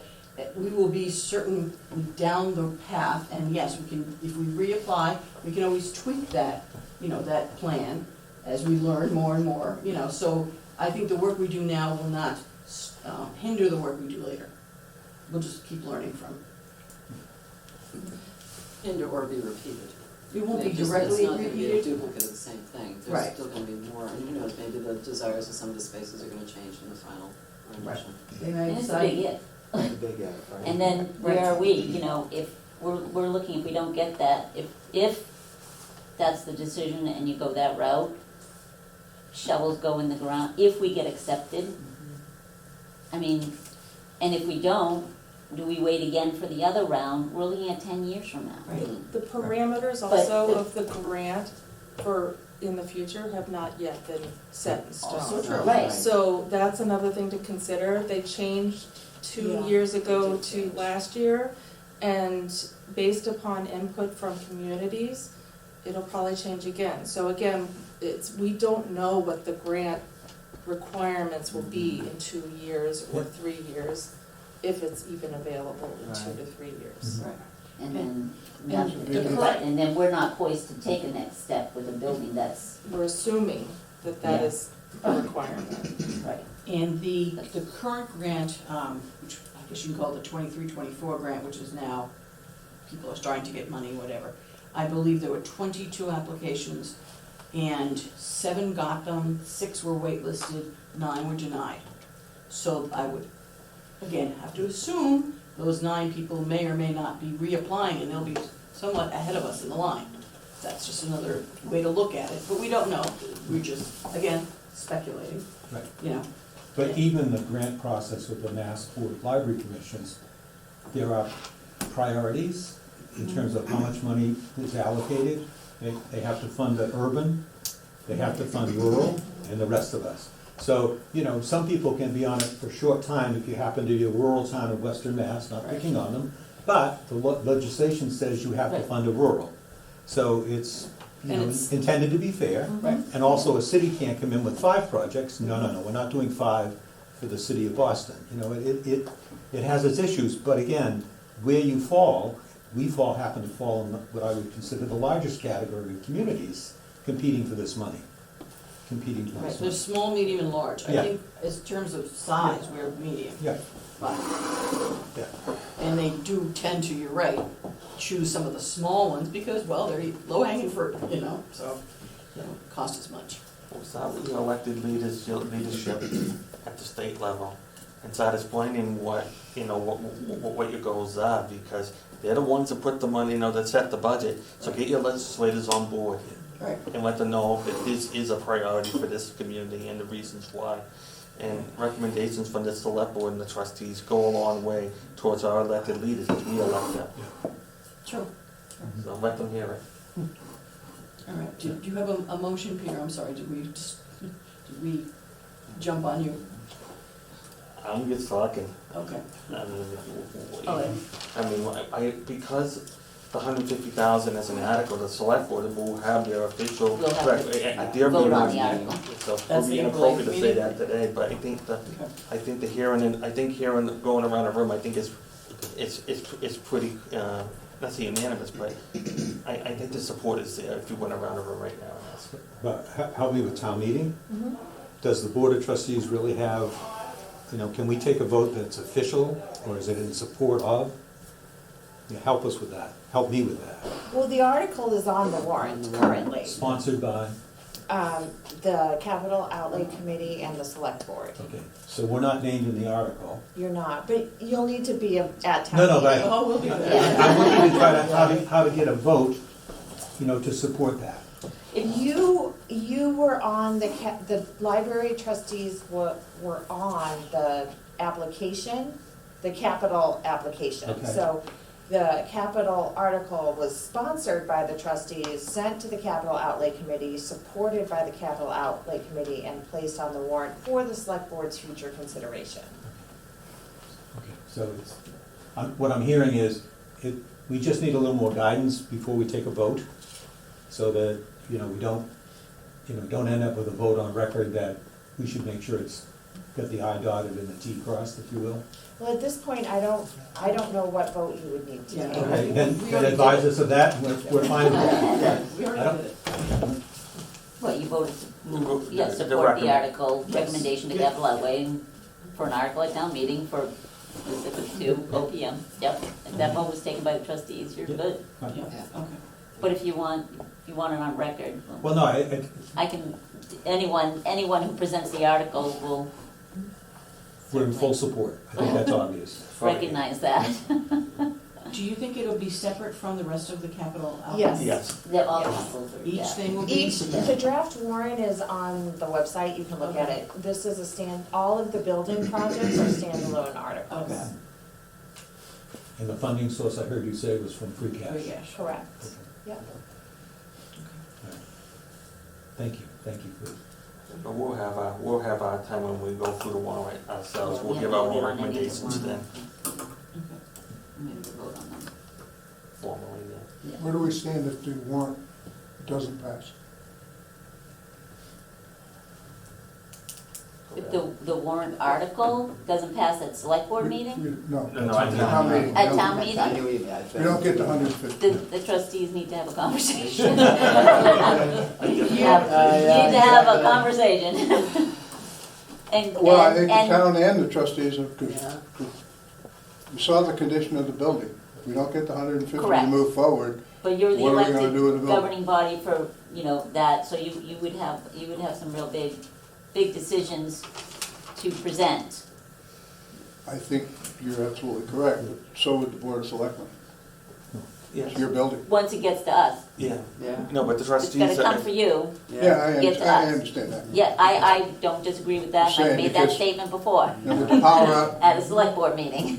A: we will be certainly down the path, and yes, we can, if we reapply, we can always tweak that, that plan as we learn more and more, so I think the work we do now will not hinder the work we do later. We'll just keep learning from it.
G: Hinder or be repeated.
A: It won't be
G: It's
A: directly
G: not gonna be a
A: repeated.
G: duplicate of the same thing. There's
A: Right.
G: still gonna be more, and who knows, maybe the desires of some of the spaces are gonna change in the final rendition.
A: They may
S: And it's a
A: decide-
S: big if.
K: It's a big if, right?
S: And then where are we, if we're looking, if we don't get that, if that's the decision and you go that route, shovels go in the ground, if we get accepted. I mean, and if we don't, do we wait again for the other round? We're looking at 10 years from now.
T: The parameters
S: But
T: also
S: the-
T: of the grant for in the future have not yet been set in stone.
A: Also true.
S: Right.
T: So that's another thing to consider. They changed 2 years ago to last year, and based upon input from communities, it'll probably change again. So again, we don't know what the grant requirements will be in 2 years or 3 years, if it's even available in 2 to 3 years.
A: Right.
S: And then,
A: And
S: and then we're not poised to take a next step with a building that's,
T: We're assuming that that
S: Yeah.
T: is a requirement.
S: right.
A: And the current grant, which I guess you can call it the 23-24 grant, which is now, people are starting to get money, whatever. I believe there were 22 applications, and 7 got them, 6 were waitlisted, 9 were denied. So I would, again, have to assume those 9 people may or may not be reapplying, and they'll be somewhat ahead of us in the line. That's just another way to look at it, but we don't know. We're just, again, speculating,
E: Right. But even the grant process with the Mass Board of Library Commissions, there are priorities in terms of how much money is allocated. They have to fund the urban They have to fund rural and the rest of us. So, some people can be on it for a short time if you happen to be a rural town of Western Mass, not picking on them, but the legislation says you have to fund a rural. So it's, intended to be fair.
A: Right.
E: And also, a city can't come in with 5 projects. No, we're not doing 5 for the city of Boston. It has its issues, but again, where you fall, happen to fall in what I would consider the largest category of communities competing for this money.
A: Right, so there's small, medium, and large. I
E: Yeah.
A: think in terms of size, we're medium.
E: Yeah.
A: But, and they do tend to, you're right, choose some of the small ones because, well, they're low-hanging fruit, so they don't cost as much.
P: Start with your elected leadership at the state level and start explaining what your goals are, because they're the ones that put the money, that set the budget. So get your legislators on board.
A: Right.
P: And let them know that this is a priority for this community and the reasons why. And recommendations from the select board and the trustees go a long way towards our elected leaders, as we elect them.
A: True.
P: So let them hear it.
A: All right, do you have a motion, Peter? I'm sorry, did we jump on you?
P: I'm just talking.
A: Okay.
P: Because the $150,000 as an article, the select board will have their official,
S: We'll have
P: their
S: vote on
P: meeting.
S: the article.
P: So it
A: That's
P: would be
A: the
P: inappropriate to
A: April
P: say
A: meeting?
P: that today, but I think the hearing going around the room, I think it's pretty, not say unanimous, but I think the support is there if you went around the room right now.
E: But help me with town meeting. Does the Board of Trustees really have, can we take a vote that's official, or is it in support of? Help us with that. Help me with that.
J: Well, the article is on the warrant currently.
E: Sponsored by?
J: The Capital Outlay Committee and the Select Board.
E: Okay, so we're not named in the article.
J: You're not, but you'll need to be at town
E: No,
J: meeting.
E: but
A: Oh, we'll be there.
E: I'm looking to try to, how to get a vote, to support that.
J: You were on the library trustees were on the application, the capital application.
E: Okay.
J: So the capital article was sponsored by the trustees, sent to the Capital Outlay Committee, supported by the Capital Outlay Committee, and placed on the warrant for the Select Board's future consideration.
E: Okay, so what I'm hearing is, we just need a little more guidance before we take a vote, so that, we don't end up with a vote on record that we should make sure it's got the I dotted and the T crossed, if you will.
J: Well, at this point, I don't know what vote you would need to
A: Yeah.
J: take.
E: Okay, then advise us of that, and we're fine with that.
A: Yeah, we already did it.
S: What, you voted to move,
P: Yeah,
S: support the
P: recommend.
S: article,
A: Yes.
S: recommendation to capital outlay for an article at town meeting for specific to OPM. Yep, if that vote was taken by the trustees, you're good.
A: Yeah, okay.
S: But if you want it on record,
E: Well, no,
S: I can, anyone who presents the article will
E: we're in full support. I think that's obvious.
S: recognize that.
A: Do you think it'll be separate from the rest of the capital outlay?
J: Yes.
P: Yes.
S: That all
J: Yes.
S: councils are,
A: Each
S: yeah.
A: thing will be.
J: The draft warrant is on the website, you can look at it. This is all of the building projects are standalone articles.
A: Okay.
E: And the funding source, I heard you say, was from free cash.
A: Free cash.
J: Correct, yep.
E: All right. Thank you for
P: But we'll have our time when we go through the warrant ourselves. We'll
S: Yeah,
P: give
S: we'll
P: our
S: vote
P: own
S: on any of the
P: recommendations then,
S: We have to vote on them.
P: formally, yeah.
D: Where do we stand if the warrant doesn't pass?
S: If the warrant article doesn't pass at select board meeting,
D: No.
P: No, I
D: Town meeting.
S: at town meeting,
D: We don't get the 150.
S: the trustees need to have a conversation.
B: Yeah,
S: Need to have a conversation. And,
D: Well, I think the
S: and,
D: town and the trustees have, you saw the condition of the building. If we don't get the 150 to
S: Correct.
D: move forward,
S: but you're the
D: what are we
S: elected
D: gonna do with the building?
S: governing body for, that, so you would have some real big decisions to present.
D: I think you're absolutely correct, but so would the Board of Selectmen.
P: Yes.
D: It's your building.
S: Once it gets to us,
P: Yeah.
B: Yeah.
P: No, but the
S: it's
P: trustees.
S: gotta come for you.
D: Yeah,
S: Get to
D: I
S: us.
D: understand that.
S: Yeah, I don't disagree with that,
D: Just
S: I
D: saying,
S: made that
D: because-
S: statement before,
D: You know, with the power out,
S: at a select board meeting.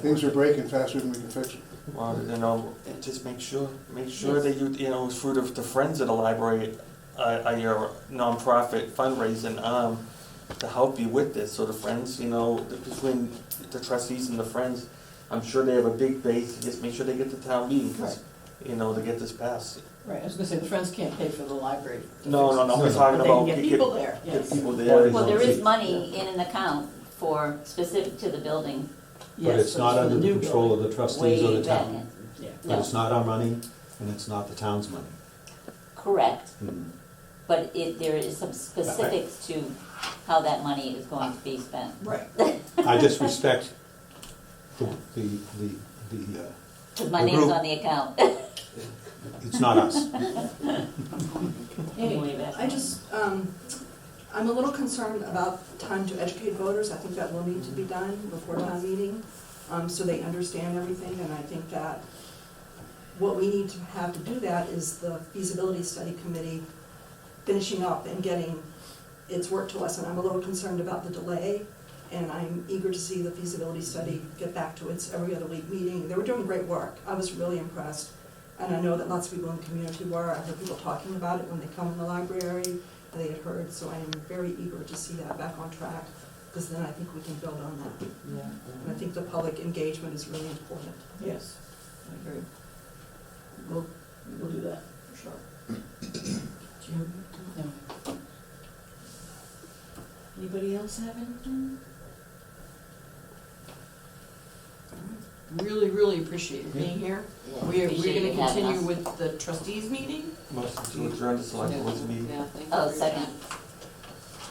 D: things are breaking faster than we can fix them.
P: Well, just make sure that you, through the friends of the library, your nonprofit fundraising arm to help you with this. So the Friends, you know, between the trustees and the Friends, I'm sure they have a big base to just make sure they get to town meeting, 'cause, you know, to get this passed.
A: Right, I was gonna say, the Friends can't pay for the library.
P: No, we're talking
A: But they
P: about.
A: can get people there, yes.
P: Get people there.
S: Well, there is money in an account for, specific to the building.
E: But it's not
A: for the
E: under the
A: new
E: control of
A: building.
E: the trustees or the
S: Way back
E: town.
S: in.
A: Yeah.
E: But it's not our money, and it's not the town's money.
S: Correct,
E: Mhm.
S: but there is some specifics to how that money is going to be spent.
A: Right.
E: I just respect the
S: Because my
E: the
S: name's
E: group.
S: on the account.
E: It's not us.
T: Anyway, I just, I'm a little concerned about time to educate voters. I think that will need to be done before town meeting, so they understand everything. And I think that what we need to have to do that is the feasibility study committee finishing up and getting its work to us. And I'm a little concerned about the delay, and I'm eager to see the feasibility study get back to its every other week meeting. They were doing great work. I was really impressed. And I know that lots of people in the community were. I heard people talking about it when they come in the library, and they had heard, so I am very eager to see that back on track, because then I think we can build on that.
A: Yeah.
T: And I think the public engagement is really important.
A: Yes, I agree. We'll do that, for sure. Jim? No. Anybody else have anything? Really, really appreciate you being here.
S: Yeah,
A: We're
S: appreciate
A: gonna
S: you having
A: continue
S: us.
A: with the trustees meeting.
P: Motion to adjourn the select board's meeting.
S: Oh, second.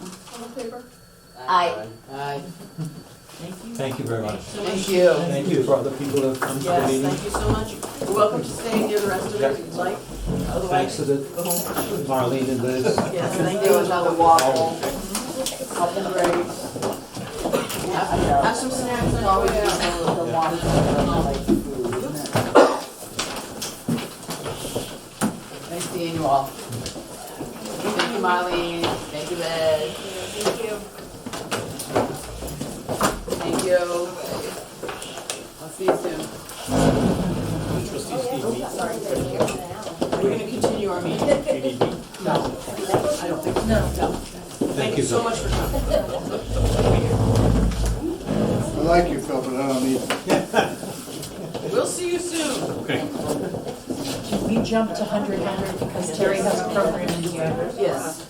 T: All in favor?
S: Aye.
A: Aye. Thank you.
E: Thank you very much.
A: So much.
B: Thank you.
E: Thank you for all the people that have come to the
A: Yes,
E: meeting.
A: thank you so much. You're welcome to stay near the rest of it if you'd like.
E: Thanks
A: Otherwise,
E: to the
A: go home.
E: Marlene and Liz.
A: Yes, thank you.
B: Another waffle.
A: Help them great. Have some snacks and always
B: The waffle, like food, isn't it?
A: Nice seeing you all. Thank you, Marlene. Thank you, Liz.
H: Thank you.
A: Thank you. I'll see you soon. We're gonna continue our meeting. No, I don't think so. No. Thank you so much for coming.
D: I like you, Phil, but I don't need it.
A: We'll see you soon.
E: Okay.
M: We jumped to 100 because Terry has a program in here.
A: Yes.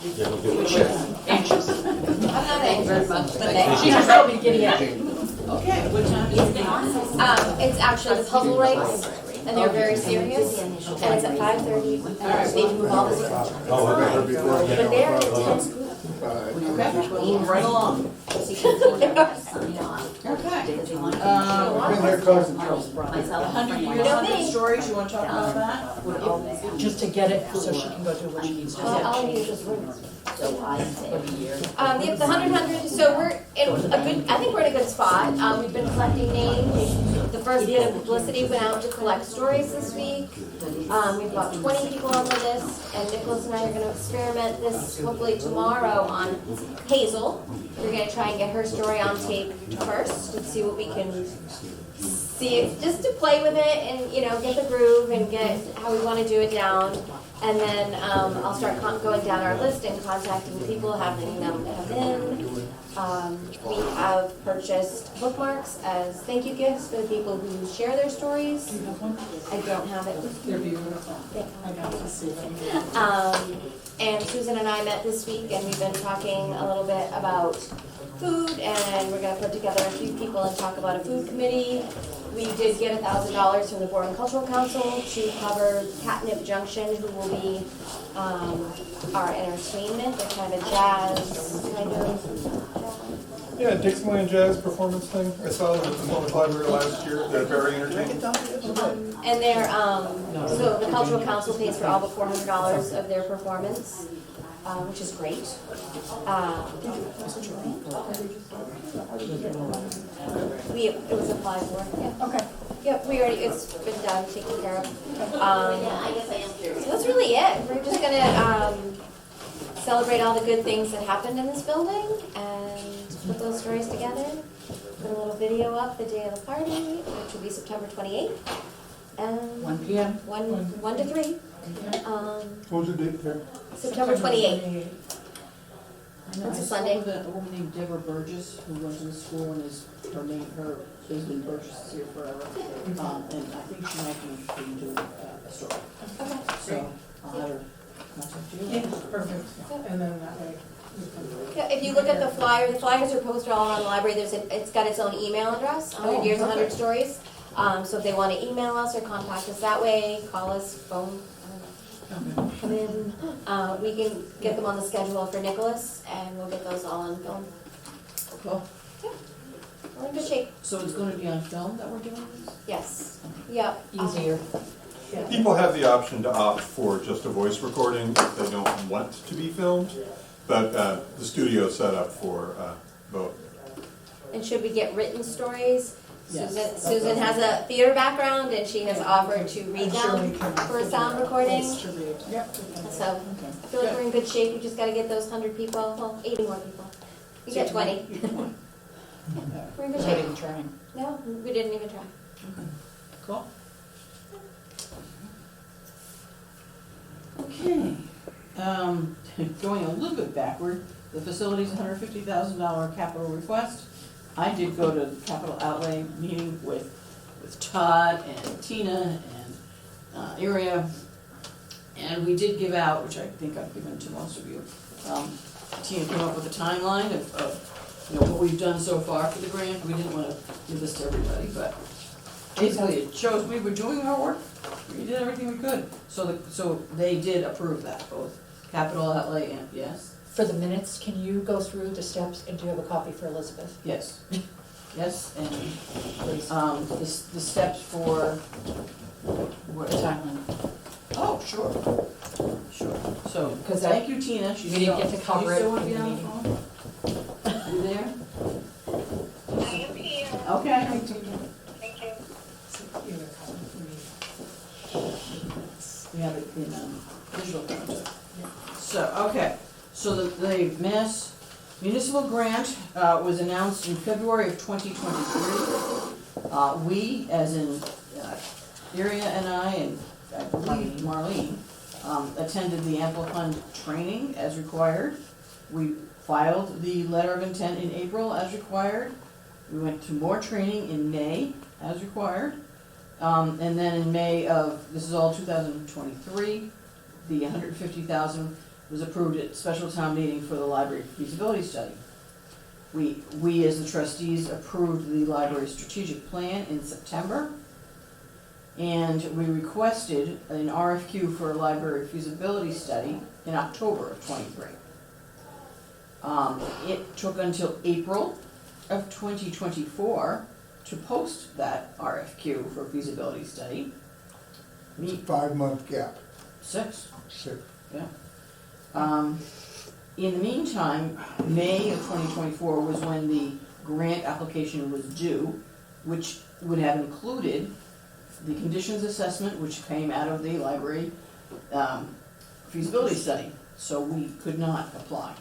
M: Which is anxious.
H: I'm not angry very much, but
M: She's just hoping to get in.
A: Okay, what time is it?
H: It's actually the puzzle race, and they're very serious, and it's at 5:30, and I just need to move all this stuff.
E: Oh, okay.
H: But they're an intense group.
A: Okay, we'll move right along. Okay.
D: Been here causing trouble.
A: 100 years, 100 stories, you wanna talk about that?
M: Just to get it so she can go do what she needs to do.
H: All I need is this room.
S: So I say.
H: Yep, the 100, so we're in a good, I think we're in a good spot. We've been collecting names. The first bit of publicity went out to collect stories this week. We have about 20 people on the list, and Nicholas and I are gonna experiment this hopefully tomorrow on Hazel. We're gonna try and get her story on tape first and see what we can see, just to play with it and, you know, get the groove and get how we wanna do it down. And then I'll start going down our list and contacting people, having them come in. We have purchased bookmarks as thank you gifts for the people who share their stories.
M: Do you have one?
H: I don't have it.
M: They're beautiful.
H: Yeah.
M: I got to see them.
H: And Susan and I met this week, and we've been talking a little bit about food, and we're gonna put together a few people and talk about a food committee. We did get $1,000 from the Bourne Cultural Council to cover Catnip Junction, who will be our entertainment. They're kind of a jazz kind of.
N: Yeah, Dixieland Jazz performance thing. I saw them at the Public Library last year. They're very entertaining.
H: And they're, so the Cultural Council pays for all but $400 of their performance, which is great. It was applied for, yeah.
M: Okay.
H: Yep, we already, it's been done, taken care of.
S: I guess I am curious.
H: So that's really it. We're just gonna, celebrate all the good things that happened in this building and put those stories together. Put a little video up the day of the party, which will be September 28th.
M: 1 p.m.
H: 1 to 3.
D: What was the date there?
H: September 28th. It's a Sunday.
A: I spoke with a woman named Deborah Burgess, who went to the school and her husband Burgess is here forever. And I think she might be interested in doing a story.
H: Okay.
A: So I'll have her contact you.
T: Yeah, perfect. And then that way we can.
H: Yeah, if you look at the flyers are posted all around the library. It's got its own email address, 100 Years, 100 Stories. So if they want to email us or contact us that way, call us, phone, I don't know. Come in, we can get them on the schedule for Nicholas, and we'll get those all on film.
A: Cool.
H: Yeah, we're in good shape.
A: So it's going to be on film that we're doing this?
H: Yes. Yep.
M: Easier.
N: People have the option to opt for just a voice recording if they don't want to be filmed, but the studio is set up for both.
H: And should we get written stories?
A: Yes.
H: Susan has a theater background, and she has offered to read them for a sound recording.
T: Yep.
H: So I feel like we're in good shape. We just got to get those 100 people, well, 80 more people. We get 20. We're in good
M: Not
H: shape.
M: even trying.
H: No, we didn't even try.
A: Cool. Okay. Going a little bit backward, the facility's $150,000 capital request. I did go to the capital outlay meeting with Todd and Tina and Iria, and we did give out, which I think I've given to most of you. Tina came up with a timeline of what we've done so far for the grant. We didn't want to give this to everybody, but basically it shows we were doing our work. We did everything we could. So they did approve that, both capital outlay and, yes?
M: For the minutes, can you go through the steps, and do you have a copy for Elizabeth?
A: Yes. Yes, and
M: Please.
A: the steps for
M: The timeline.
A: Oh, sure. So,
M: Because
A: thank you, Tina.
M: we didn't get to cover it
A: You still want to
M: in
A: be
M: the
A: on the
M: meeting.
A: phone? Are you there?
Q: I am here.
A: Okay.
Q: Thank you.
A: We have it in digital content. So, okay, so the Mass Municipal Grant was announced in February of 2023. We, as in Iria and I believe Marlene, attended the Ample Fund training as required. We filed the letter of intent in April as required. We went to more training in May as required. And then in May of, this is all 2023, the $150,000 was approved at special town meeting for the library feasibility study. We as the trustees approved the library strategic plan in September, and we requested an RFQ for a library feasibility study in October of '23. It took until April of 2024 to post that RFQ for feasibility study.
D: It's a 5-month gap.
A: 6.
D: 6.
A: Yeah. In the meantime, May of 2024 was when the grant application was due, which would have included the conditions assessment, which came out of the library feasibility study, so we could not apply.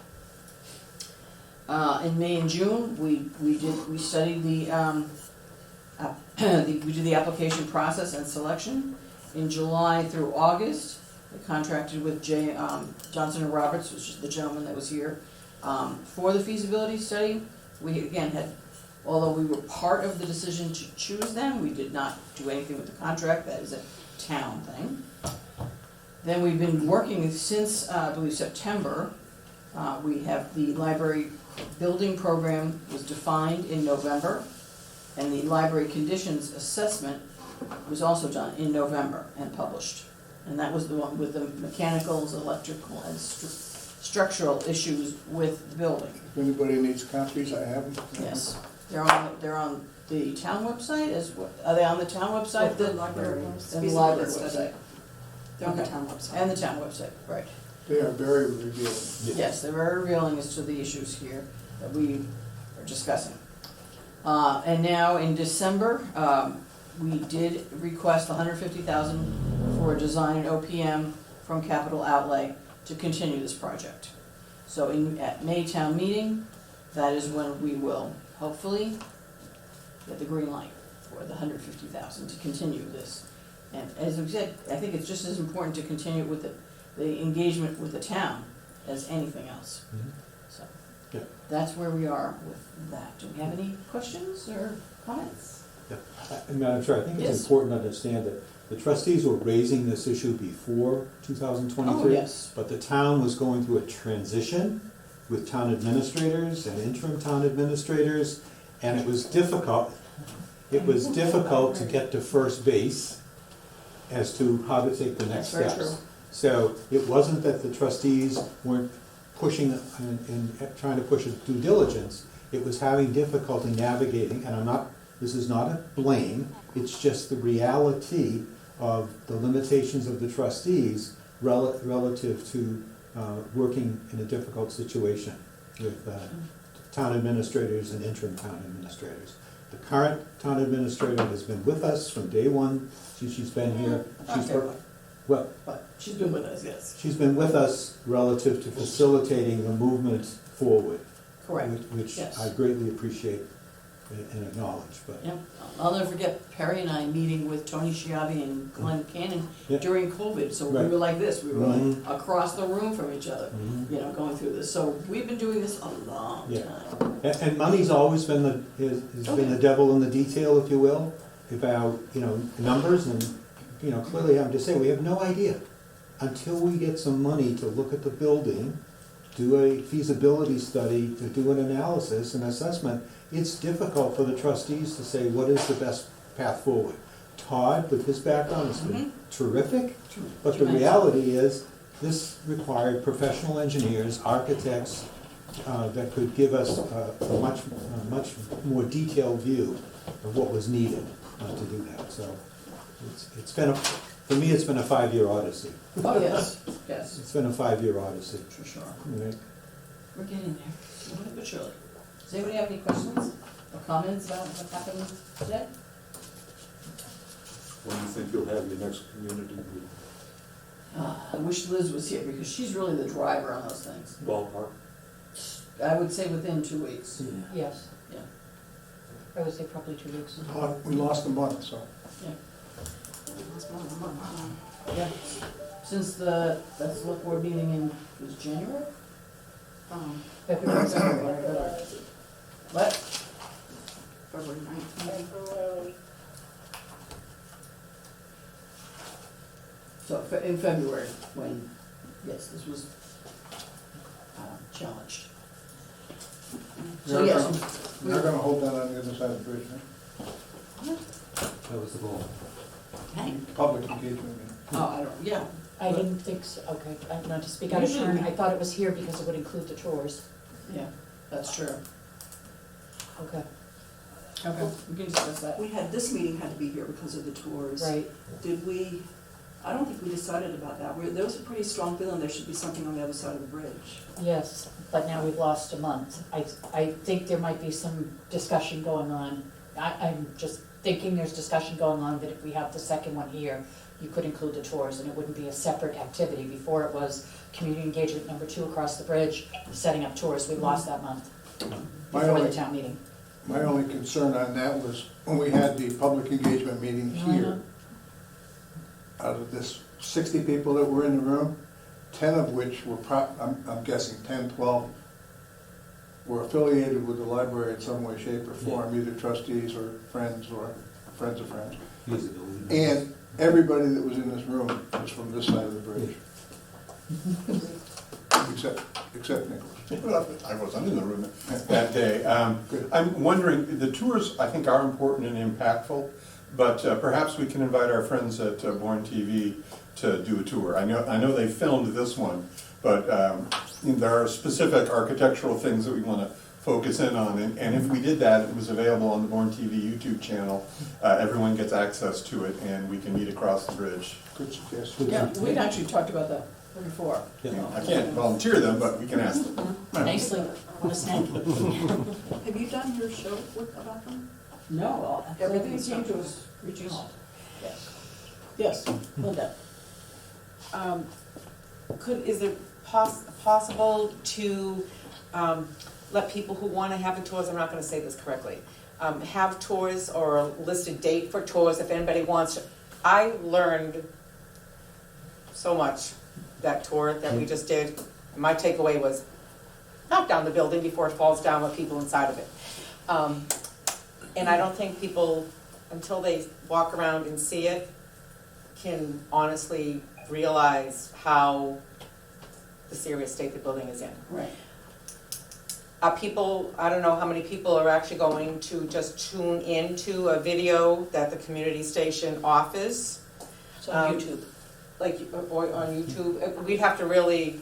A: In May and June, we studied we did the application process and selection. In July through August, we contracted with Johnson & Roberts, which is the gentleman that was here, for the feasibility study. We again had, although we were part of the decision to choose them, we did not do anything with the contract. That is a town thing. Then we've been working since, I believe, September. We have the library building program was defined in November, and the library conditions assessment was also done in November and published. And that was the one with the mechanicals, electrical, and structural issues with the building.
D: If anybody needs copies, I have them.
A: Yes, they're on the town website as well. Are they on the town website?
T: The library.
A: And the library
T: Feasibility
A: website.
T: They're on the
A: Okay.
T: town website.
A: And the town website, right.
D: They are very revealing.
A: Yes, they're very revealing as to the issues here that we are discussing. And now in December, we did request $150,000 for design and OPM from capital outlay to continue this project. So at May town meeting, that is when we will hopefully get the green light for the $150,000 to continue this. And as we said, I think it's just as important to continue with the engagement with the town as anything else.
E: Mhm.
A: So,
E: Yeah.
A: that's where we are with that. Do we have any questions or comments?
E: Yeah. And Madam Chair, I think it's
A: Yes.
E: important to understand that the trustees were raising this issue before 2023.
A: Oh, yes.
E: But the town was going through a transition with town administrators and interim town administrators, and it was difficult. It was difficult to get to first base as to how to take the next
A: That's very
E: steps.
A: true.
E: So it wasn't that the trustees weren't pushing and trying to push a due diligence. It was having difficulty navigating, and this is not a blame, it's just the reality of the limitations of the trustees relative to working in a difficult situation with town administrators and interim town administrators. The current town administrator has been with us from day one. She's been here. Well,
A: But she's been with us, yes.
E: she's been with us relative to facilitating the movement forward.
A: Correct,
E: Which
A: yes.
E: I greatly appreciate and acknowledge, but.
A: Yep. I'll never forget Perry and I meeting with Tony Schiavi and Glenn Cannon
E: Yep.
A: during COVID. So we
E: Right.
A: were like this, we were
E: Mhm.
A: like across the room from each other,
E: Mhm.
A: you know, going through this. So we've been doing this a long
E: Yeah.
A: time.
E: And money's always been has been the devil in the detail, if you will, about, numbers and, clearly I'm just saying, we have no idea. Until we get some money to look at the building, do a feasibility study, to do an analysis, an assessment, it's difficult for the trustees to say what is the best path forward. Todd, with his background, has been terrific, but the reality is, this required professional engineers, architects, that could give us a much more detailed view of what was needed to do that. So it's been, for me, it's been a 5-year odyssey.
A: Oh, yes, yes,
E: It's been a 5-year odyssey.
A: for sure.
E: Right.
A: We're getting there, slowly but surely. Does anybody have any questions or comments about what happened today?
U: When do you think you'll have your next community meeting?
A: I wish Liz was here because she's really the driver on those things.
U: Ballpark?
A: I would say within 2 weeks.
M: Yes,
A: Yeah,
M: I would say probably 2 weeks.
D: We lost a month, so.
A: yeah. Yeah, since the select board meeting in, was January?
M: February.
A: What? February 19th. So in February, when, yes, this was challenged. So yes.
D: We're not gonna hold that on the other side of the bridge, right?
E: That was the goal.
A: Okay.
D: Public engagement meeting.
A: Oh, I don't, yeah.
M: I didn't think so, okay, not to speak out of turn, I thought it was here because it would include the tours.
A: Yeah, that's true.
M: Okay.
A: Okay, we can discuss that.
V: We had, this meeting had to be here because of the tours.
M: Right.
V: Did we, I don't think we decided about that. There was a pretty strong feeling there should be something on the other side of the bridge.
M: Yes, but now we've lost a month. I think there might be some discussion going on. I'm just thinking there's discussion going on that if we have the second one here, you could include the tours and it wouldn't be a separate activity. Before it was community engagement number 2 across the bridge, setting up tours. We lost that month before the town meeting.
D: My only concern on that was when we had the public engagement meeting here, out of this 60 people that were in the room, 10 of which were, I'm guessing 10, 12, were affiliated with the library in some way, shape, or form, either trustees or friends of friends. And everybody that was in this room was from this side of the bridge. Except Nicholas.
N: Well, I wasn't in the room that day. I'm wondering, the tours, I think, are important and impactful, but perhaps we can invite our friends at Bourne TV to do a tour. I know they filmed this one, but there are specific architectural things that we want to focus in on, and if we did that, it was available on the Bourne TV YouTube channel, everyone gets access to it, and we can meet across the bridge.
D: Good suggestion.
A: Yeah, we'd actually talked about that before.
N: I can't volunteer them, but we can ask them.
A: Nicely, on a snack.
V: Have you done your show about them?
A: No, everything came to us reaching out. Yes, Linda.
W: Is it possible to let people who want to have tours, I'm not going to say this correctly, have tours or a listed date for tours if anybody wants I learned so much that tour that we just did. My takeaway was knock down the building before it falls down with people inside of it. And I don't think people, until they walk around and see it, can honestly realize how the serious state the building is in.
A: Right.
W: People, I don't know how many people are actually going to just tune into a video that the community station offers.
M: It's on YouTube.
W: Like, or on YouTube. We'd have to really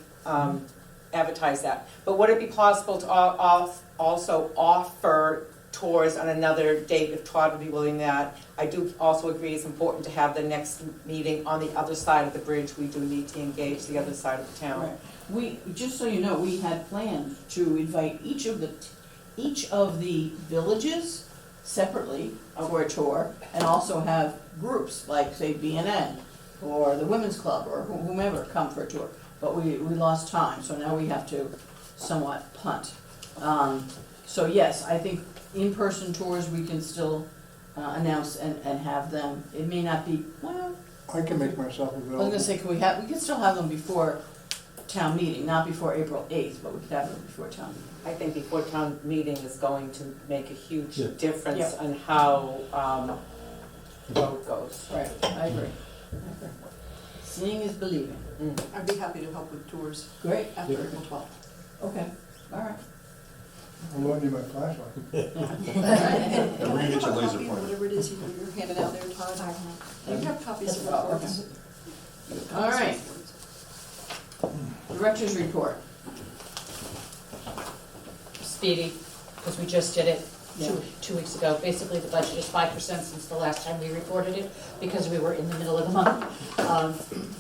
W: advertise that. But would it be possible to also offer tours on another date if Todd would be willing that? I do also agree it's important to have the next meeting on the other side of the bridge. We do need to engage the other side of the town.
A: Right. We, just so you know, we had planned to invite each of the villages separately for a tour, and also have groups like, say, BNN or the Women's Club or whomever come for a tour. But we lost time, so now we have to somewhat punt. So yes, I think in-person tours we can still announce and have them. It may not be, well,
D: I can make myself
A: I was
D: available.
A: gonna say, we can still have them before town meeting, not before April 8th, but we could have them before town meeting.
W: I think before town meeting is going to make a huge
E: Yeah.
W: difference
A: Yeah.
W: on how the vote goes.
A: Right, I agree. Seeing is believing.
V: I'd be happy to help with tours
A: Great.
V: after April 12th.
A: Okay, all right.
D: I'm going to need my flashlight.
N: We're gonna get your laser pointer.
V: Whatever it is you're handing out there, Todd. You have copies of
A: Oh,
V: reports.
A: All right. Director's report.
M: Speedy, because we just did it
A: Yeah.
M: two weeks ago. Basically, the budget is 5% since the last time we reported it, because we were in the middle of the month.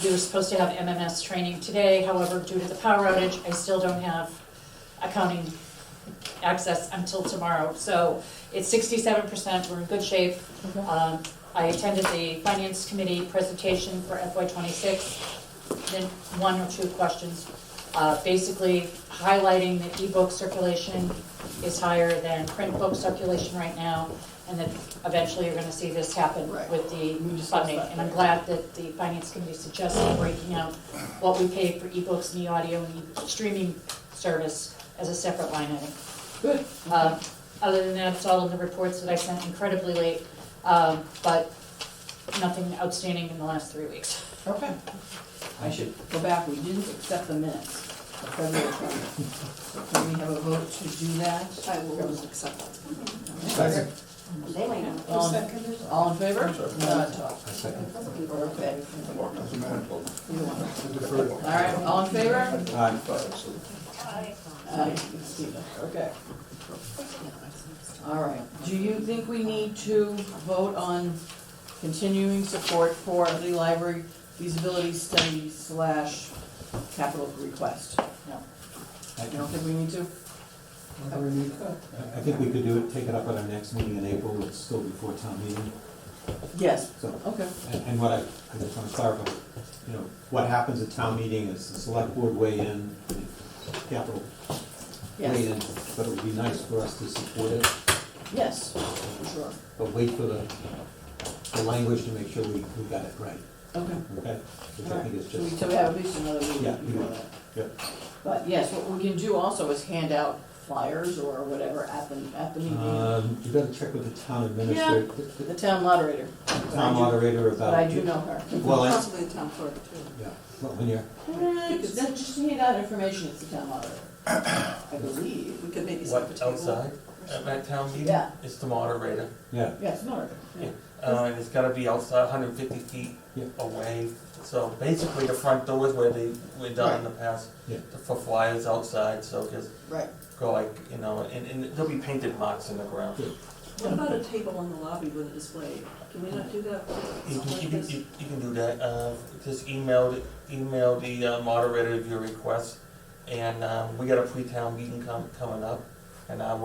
M: We were supposed to have MMS training today, however, due to the power outage, I still don't have accounting access until tomorrow. So it's 67%, we're in good shape. I attended the Finance Committee presentation for FY26. Then one or two questions. Basically highlighting that ebook circulation is higher than print book circulation right now, and that eventually you're gonna see this happen
A: Right.
M: with the funding. And I'm glad that the Finance Committee suggested breaking out what we pay for ebooks and the audio and streaming service as a separate line item.
A: Good.
M: Other than that, it's all in the reports that I sent incredibly late, but nothing outstanding in the last 3 weeks.
A: Okay. I should go back, we didn't accept the minutes of February 20th. So can we have a vote to do that?
V: I will accept that.
D: Second.
A: All in favor?
E: I second.
A: Okay.
D: Doesn't matter.
A: Either one.
D: I defer.
A: All right, all in favor?
E: Aye.
A: Okay. All right, do you think we need to vote on continuing support for the library feasibility study / capital request? No. You don't think we need to?
E: I think we could do it, take it up at our next meeting in April, it's still before town meeting.
A: Yes.
E: So,
A: Okay.
E: and what I just want to clarify, what happens at town meeting is the select board weigh in, capital weigh in, but it would be nice for us to support it,
A: Yes, for sure.
E: but wait for the language to make sure we got it right,
A: Okay.
E: okay? Which
A: All
E: I think is
A: right.
E: just.
A: So we have at least another week
E: Yeah,
A: before that.
E: yeah.
A: But yes, what we can do also is hand out flyers or whatever at the meeting.
E: You better check with the town administrator.
A: The town moderator.
E: Town moderator about.
A: But I do know her.
E: Well,
V: Possibly the town clerk too.
E: yeah, well, when you're,
A: That's just hand out information, it's the town moderator. I believe.
V: We could maybe set
P: What,
V: the table.
P: outside at that town meeting?
A: Yeah.
P: It's the moderator.
E: yeah,
A: Yes, moderator. Yeah.
P: And it's gotta be outside, 150 feet
E: Yeah.
P: away. So basically, the front door is where we're done in the past,
E: Yeah.
P: for flyers outside, so just
A: Right.
P: go like, and there'll be painted marks in the ground.
V: What about a table in the lobby with a display? Can we not do that?
P: You
V: Something like
P: can,
V: this?
P: you can do that, just email the moderator of your request, and we got a pre-town meeting coming up, and I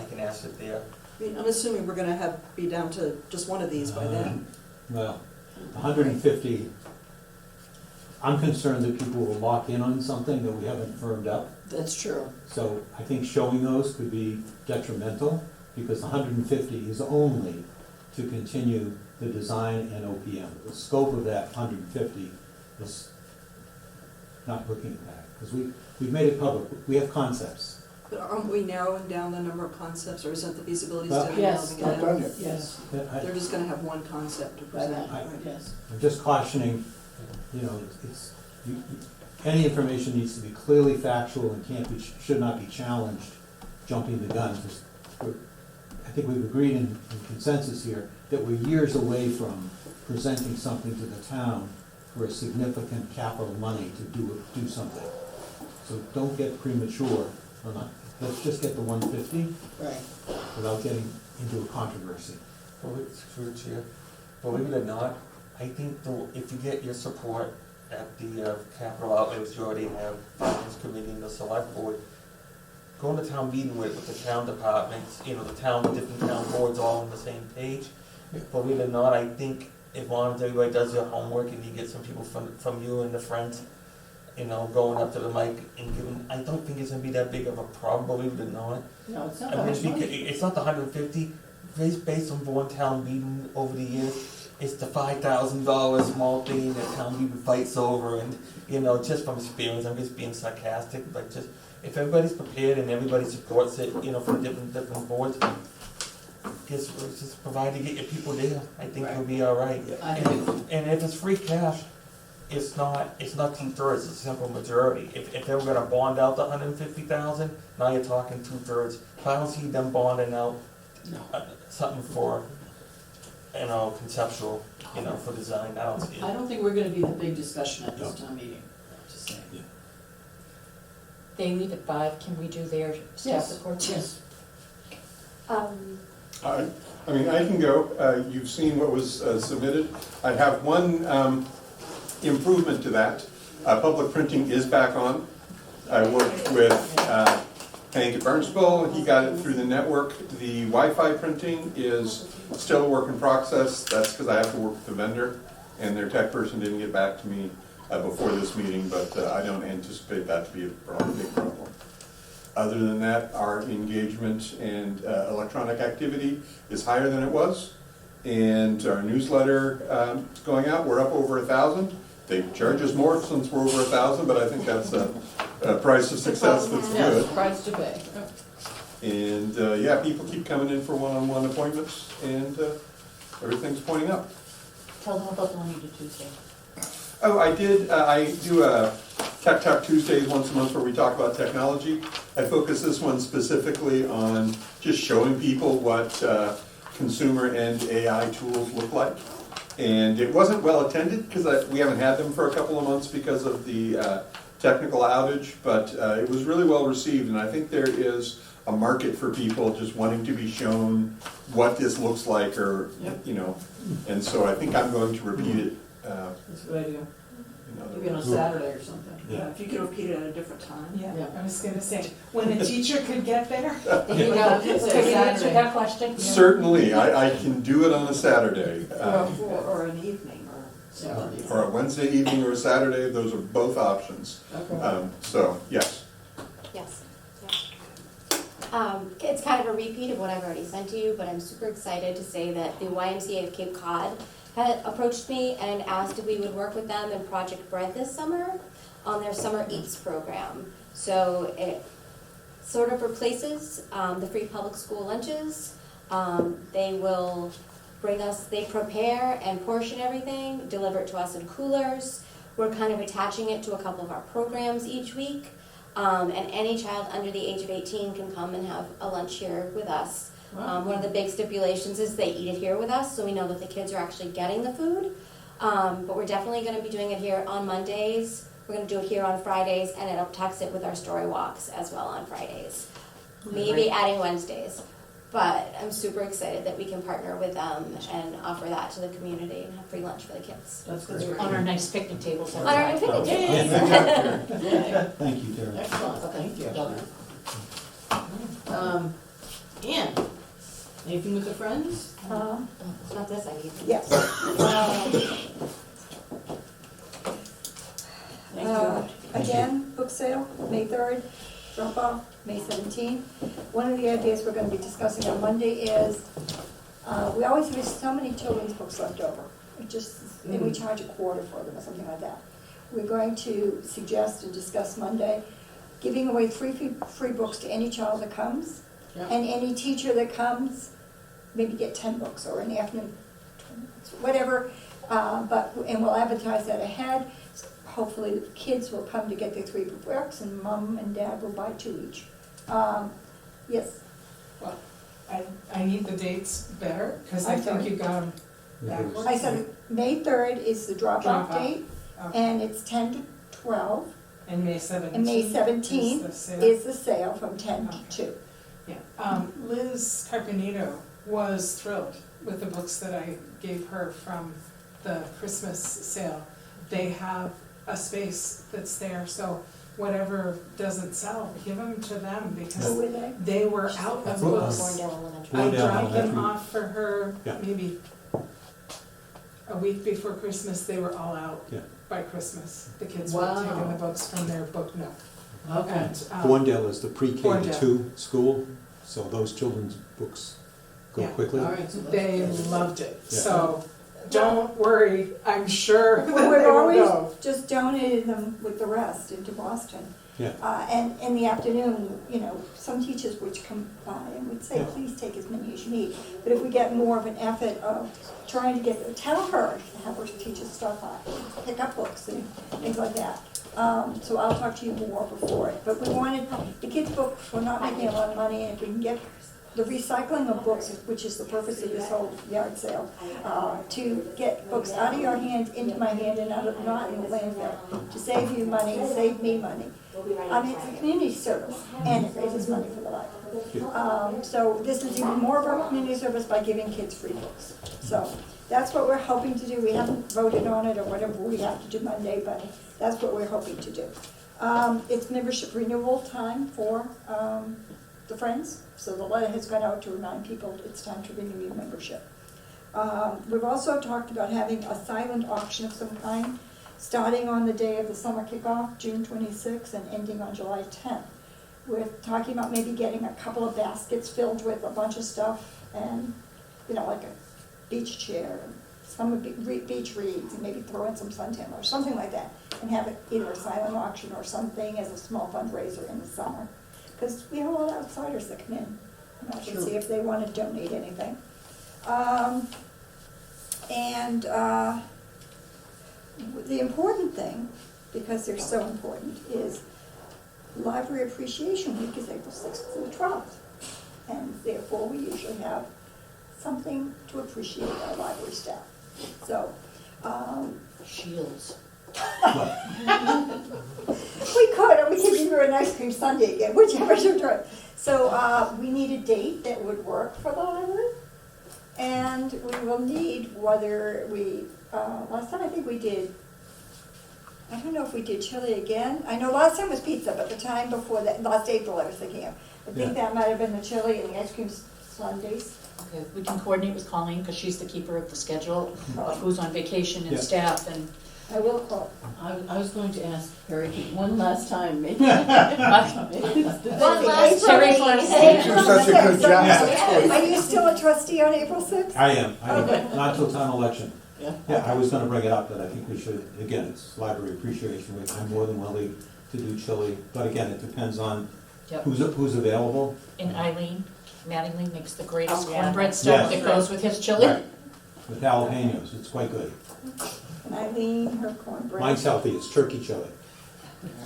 P: can ask it there.
V: I mean, I'm assuming we're gonna be down to just one of these by then.
E: well, 150, I'm concerned that people will lock in on something that we haven't firmed up.
A: That's true.
E: So I think showing those could be detrimental, because 150 is only to continue the design and OPM. The scope of that 150 is not looking at that, because we've made it public, we have concepts.
V: But aren't we narrowing down the number of concepts, or isn't the feasibility
E: Well,
V: study
A: yes,
V: narrowing it
D: not done
V: down?
D: yet.
A: Yes.
V: They're just gonna have one concept to present,
A: Right,
V: right?
A: yes.
E: I'm just cautioning, any information needs to be clearly factual and should not be challenged, jumping the gun. I think we've agreed in consensus here that we're years away from presenting something to the town for a significant capital money to do something. So don't get premature, or not. Let's just get the 150
B: Right.
E: without getting into a controversy.
P: Well, it's true, Chair. Believe it or not, I think if you get your support at the capital outlays you already have, Finance Committee and the Select Board, going to town meeting with the town departments, the different town boards all on the same page. Believe it or not, I think as long as everybody does their homework and you get some people from you and the friends, going up to the mic and giving, I don't think it's gonna be that big of a problem, believe it or not.
A: No, it's not
P: I
A: that
P: mean,
A: much money.
P: it's not the 150, based on Bourne town meeting over the years, it's the $5,000 small thing that town meeting fights over, and, just from experience, I'm just being sarcastic, but just, if everybody's prepared and everybody supports it, from different boards, just provide to get your people there, I think it'll be all right.
A: I
P: And if it's free cash, it's not 2/3, it's a simple majority. If they were gonna bond out the 150,000, now you're talking 2/3. I don't see them bonding out something for, conceptual, for design, I don't see it.
A: I don't think we're gonna be the big discussion at this town meeting, just saying.
M: They leave at 5, can we do their staff
A: Yes,
M: reports?
A: yes.
N: I can go. You've seen what was submitted. I have one improvement to that. Public printing is back on. I worked with Hank at Barnstable. He got it through the network. The Wi-Fi printing is still a work in process. That's because I have to work with the vendor, and their tech person didn't get back to me before this meeting, but I don't anticipate that to be a big problem. Other than that, our engagement and electronic activity is higher than it was, and our newsletter is going out. We're up over 1,000. They charge us more since we're over 1,000, but I think that's a price of success that's good.
A: Yes, price to pay.
N: And people keep coming in for one-on-one appointments, and everything's pointing up.
M: Tell them about the one you did Tuesday.
N: Oh, I did. I do a Tech Talk Tuesdays once a month where we talk about technology. I focus this one specifically on just showing people what consumer and AI tools look like. And it wasn't well attended because we haven't had them for a couple of months because of the technical outage, but it was really well received, and I think there is a market for people just wanting to be shown what this looks like, or and so I think I'm going to repeat it.
A: That's a good idea. Maybe on a
N: Cool.
A: Saturday or something.
V: Yeah, if you could repeat it at a different time.
A: Yeah.
V: I was gonna say, when the teacher could get there.
M: There you go, so you answered that question.
N: Certainly, I can do it on a Saturday.
V: Or an evening,
N: Or a Wednesday evening or a Saturday, those are both options.
A: Okay.
N: So, yes.
H: Yes. It's kind of a repeat of what I've already sent to you, but I'm super excited to say that the YMCA of Cape Cod had approached me and asked if we would work with them in Project Bread this summer on their Summer Eats program. So it sort of replaces the free public school lunches. They will bring us, they prepare and portion everything, deliver it to us in coolers. We're kind of attaching it to a couple of our programs each week. And any child under the age of 18 can come and have a lunch here with us. One of the big stipulations is they eat it here with us, so we know that the kids are actually getting the food. But we're definitely going to be doing it here on Mondays. We're going to do it here on Fridays, and it'll tucks it with our story walks as well on Fridays. Maybe adding Wednesdays. But I'm super excited that we can partner with them and offer that to the community and have free lunch for the kids.
A: That's great.
M: On our nice picnic tables.
H: On our picnic tables.
E: Thank you, Terry.
A: Excellent, thank you. Ann, anything with the Friends?
H: It's not this I need.
Q: Yes.
A: Thank you.
Q: Again, book sale, May 3rd, drop off, May 17th. One of the ideas we're going to be discussing on Monday is We always have so many children's books left over. It just, and we charge a quarter for them or something like that. We're going to suggest and discuss Monday, giving away free books to any child that comes.
A: Yeah.
Q: And any teacher that comes, maybe get 10 books, or in the afternoon, 20 books, whatever. And we'll advertise that ahead. Hopefully the kids will come to get their 3 books, and mom and dad will buy 2 each. Yes?
I: Well, I need the dates better, because I
Q: I'm
I: think
Q: sorry.
I: you got them backwards.
Q: I said May 3rd is the drop-off
I: Drop-off.
Q: date,
I: Okay.
Q: and it's 10 to 12.
I: And May 17th.
Q: And May
I: is
Q: 17th
I: the sale.
Q: is the sale from 10 to 2.
I: Yeah, Liz Carpenito was thrilled with the books that I gave her from the Christmas sale. They have a space that's there, so whatever doesn't sell, give them to them, because
Q: Who were they?
I: they were out of
E: Well,
I: books.
E: Bourne
I: I
E: Bourne
I: dropped them
E: Elementary.
I: off for her
E: Yeah.
I: maybe a week before Christmas. They were all out
E: Yeah.
I: by Christmas. The kids
A: Wow.
I: were taking the books from their book nook.
A: Okay.
I: And,
E: Bourne is the pre-K to
I: Bourne.
E: 2 school, so those children's books go
I: Yeah.
E: quickly.
A: All right, so that's
I: They
A: good.
I: loved it,
E: Yeah.
I: so don't worry, I'm sure that
Q: Well,
I: they
Q: we've
I: will
Q: always
I: go.
Q: just donated them with the rest into Boston.
E: Yeah.
Q: And in the afternoon, you know, some teachers would come by and would say,
E: Yeah.
Q: please take as many as you need. But if we get more of an effort of trying to tell her to have her teachers stop by, pick up books and things like that. So I'll talk to you more before it. But we wanted, the kids' books, we're not making a lot of money, and if we can get the recycling of books, which is the purpose of this whole yard sale, to get books out of your hands, into my hand, and out of, not in the landfill, to save you money, and save me money. I mean, it's a community service, and it raises money for the library. So this is even more of a community service by giving kids free books. So that's what we're hoping to do. We haven't voted on it or whatever we have to do Monday, but that's what we're hoping to do. It's membership renewal time for the Friends, so the letter has gone out to remind people it's time to renew your membership. We've also talked about having a silent auction of some kind, starting on the day of the summer kickoff, June 26th, and ending on July 10th. We're talking about maybe getting a couple of baskets filled with a bunch of stuff, and, you know, like a beach chair, and some beach reeds, and maybe throw in some suntan or something like that, and have it either a silent auction or something as a small fundraiser in the summer. Because we have a lot of outsiders that come in, and I can see if they want to donate anything. The important thing, because they're so important, is Library Appreciation Week is April 6th through the 12th. And therefore, we usually have something to appreciate our library staff. So,
A: Shields.
Q: we could, or we could give her an ice cream sundae again, whichever you do. So we need a date that would work for the library. And we will need whether we, last time I think we did, I don't know if we did chili again. I know last time was pizza, but the time before that, last April I was thinking of. I think that might have been the chili and the ice cream sundaes.
M: Okay, we can coordinate with Colleen, because she's the keeper of the schedule of who's on vacation and
E: Yeah.
M: staff, and
Q: I will call.
A: I was going to ask Perry one last time, maybe.
S: One last
M: Terry
S: please.
M: Clark's
D: You do such a good job.
Q: Are you still a trustee on April 6th?
E: I am,
Q: Okay.
E: not till town election.
A: Yeah.
E: Yeah, I was gonna bring it up, that I think we should, again, it's Library Appreciation Week, I'm more than willing to do chili, but again, it depends on
M: Yep.
E: who's available.
M: And Eileen, Mattingly makes the greatest
S: Oh, yeah.
M: cornbread stuff
E: Yes.
M: that goes with his chili.
E: Right. With jalapenos, it's quite good.
Q: Eileen, her cornbread.
E: Mine's healthy, it's turkey chili.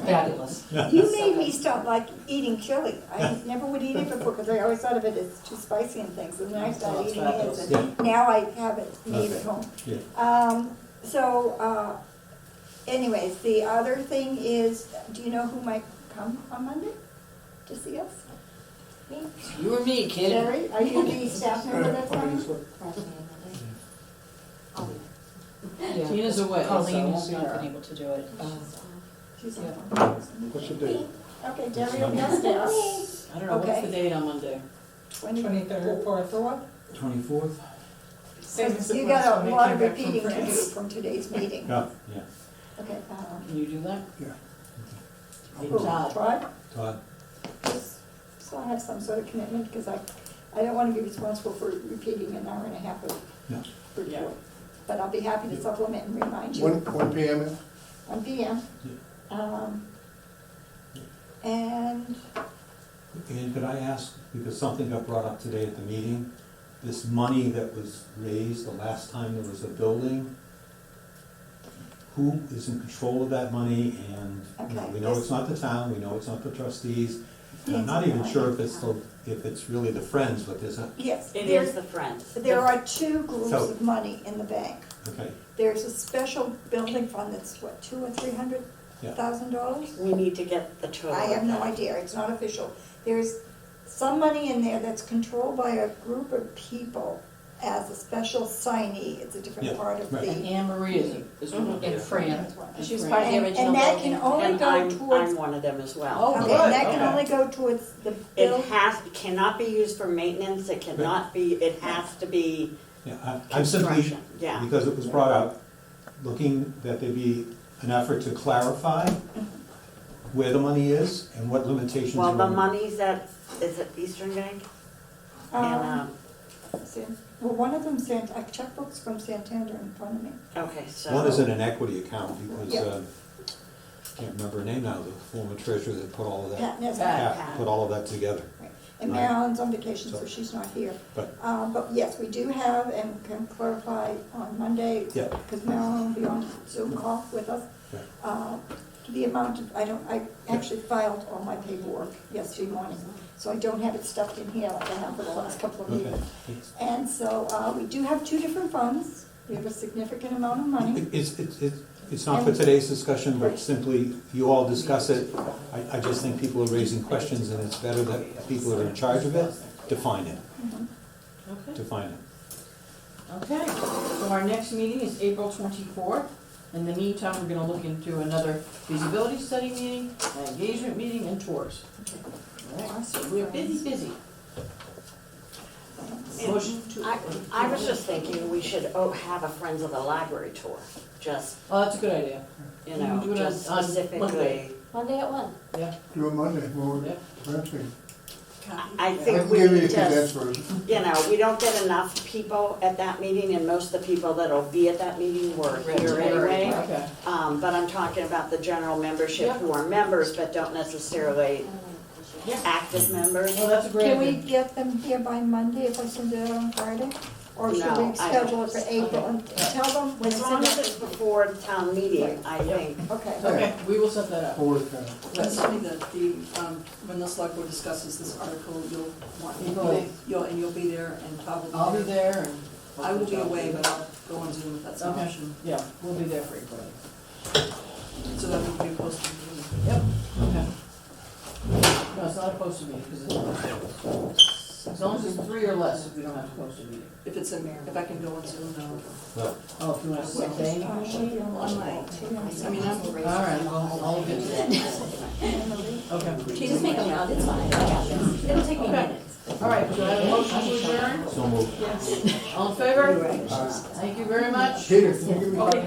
M: Fabulous.
Q: You made me stop like eating chili. I never would eat it before because I always thought of it as too spicy and things. And then I started eating it, and now I have it made at home.
E: Yeah.
Q: Anyways, the other thing is, do you know who might come on Monday to see us? Me?
A: You or me, kid.
Q: Jerry, are you the staff member that's coming?
M: Yeah.
A: Tina's away, so I
M: Colleen
A: won't
M: has
A: be
M: not
A: there.
M: been able to do it.
Q: She's on.
D: What's the date?
Q: Okay, Jerry will be on staff.
A: I don't know, what's
Q: Okay.
A: the date on Monday?
I: 23rd, 4th.
E: 24th?
I: Same as it
Q: You
I: was
Q: got
I: when
Q: a
I: they
Q: lot
I: came
Q: of
I: back from
Q: repeating to do
I: France.
Q: from today's meeting.
E: Yeah, yeah.
Q: Okay,
A: Can you do that?
D: Yeah.
A: Hey,
Q: who,
A: Todd.
Q: Todd?
E: Todd?
Q: So I have some sort of commitment because I I don't wanna be responsible for repeating an hour and a half of
E: No.
Q: report. But I'll be happy to supplement and remind you.
D: 1 PM is?
Q: 1 PM. And
E: And could I ask, because something got brought up today at the meeting, this money that was raised the last time there was a building, who is in control of that money? And, you know,
Q: Okay,
E: we know
Q: this-
E: it's not the town, we know it's not the trustees, and I'm not even sure if it's really the Friends, but there's a,
Q: yes,
S: It
Q: there,
S: is the Friends.
Q: there are two groups
E: So-
Q: of money in the bank.
E: okay,
Q: There's a special building fund that's what, $200,000 or $300,000?
G: We need to get the total.
Q: I have no idea, it's not official. There's some money in there that's controlled by a group of people as a special signee. It's a different
E: Yeah,
Q: part of
E: right.
A: And
Q: the.
A: Anne Marie is one.
M: And Fran.
H: She was part of the
Q: And-
H: original
Q: and that
H: building.
Q: can only
G: And
Q: go
G: I'm
Q: towards,
G: one of them as well.
A: Oh,
Q: okay,
A: good,
Q: and that can
A: okay.
Q: only go towards the
G: It
Q: bill.
G: it cannot be used for maintenance, it cannot be, it has to be,
E: yeah, I'm simply,
G: Construction, yeah.
E: because it was brought up, looking that there be an effort to clarify where the money is and what limitations.
G: well, the
E: are-
G: money's at, is it Eastern Bank? And,
Q: Well, one of them sent a checkbook's from Santander in front of me.
G: okay, so.
E: One is in an equity account because,
Q: Yeah.
E: can't remember her name now, the former treasurer that put all of that.
Q: Pat Nesbitt.
E: Pat put all of that together.
Q: And
E: Right.
Q: Marilyn's on vacation, so
E: So-
Q: she's not here.
E: But-
Q: But yes, we do have, and can clarify on Monday,
E: Yeah.
Q: because Marilyn will be on Zoom call with us. The amount of, I actually filed all my paperwork yesterday morning, so I don't have it stuffed in here like I have for the last couple of
E: Okay.
Q: meetings. And so, we do have two different funds. We have a significant amount of money.
E: It's not for today's discussion, but simply you all discuss it. I just think people are raising questions and it's better that people who are in charge of it define it,
A: Okay.
E: define it.
A: Okay, so our next meeting is April 24th. In the meantime, we're gonna look into another feasibility study meeting, an engagement meeting, and tours. All right, so we're busy. Motion to.
G: I was just thinking we should have a Friends of the Library tour, just,
A: Oh, that's a good idea.
G: you
A: We can
G: know,
A: do it
G: just
A: on
G: specifically.
A: Monday.
H: Monday at 1.
A: Yeah.
D: Do it Monday, well,
A: Yeah.
D: Wednesday.
G: I
D: I
G: think
D: can
G: we
D: give you a
G: just,
D: condensed version.
G: you know, we don't get enough people at that meeting, and most of the people that'll be at that meeting were here anyway.
A: Okay.
G: But I'm talking about the general membership who are members but don't necessarily active members.
A: Well, that's a great
Q: Can we
A: idea.
Q: get them here by Monday if I send it out on Friday? Or should
G: No,
Q: we schedule it for April and tell them when
G: As long as
Q: it's
G: it's before the town meeting, I think.
Q: Okay.
A: Okay, we will set that up.
D: Forward kind
V: That's something that when the select board discusses this article, you'll want, you'll be there and Todd will be there.
A: I'll be there and.
V: I will be away, but I'll go on Zoom if that's an
A: Okay,
V: option.
A: yeah, we'll be there for everybody.
V: So that would be posted.
A: Yep, okay. No, it's not a posted meeting, because it's not. As long as it's 3 or less, we don't have to post a meeting.
V: If it's in, if I can go on Zoom, no.
E: Well,
A: Oh, if you want to say anything?
V: I mean, I'm.
A: All right, I'll get to that. Okay.
H: Just make them out, it's fine. I got this. It'll take me minutes.
A: All right, do I have a motion to adjourn?
E: so moved.
A: All in favor? Thank you very much.
D: Peter, can you give me?
A: Okay.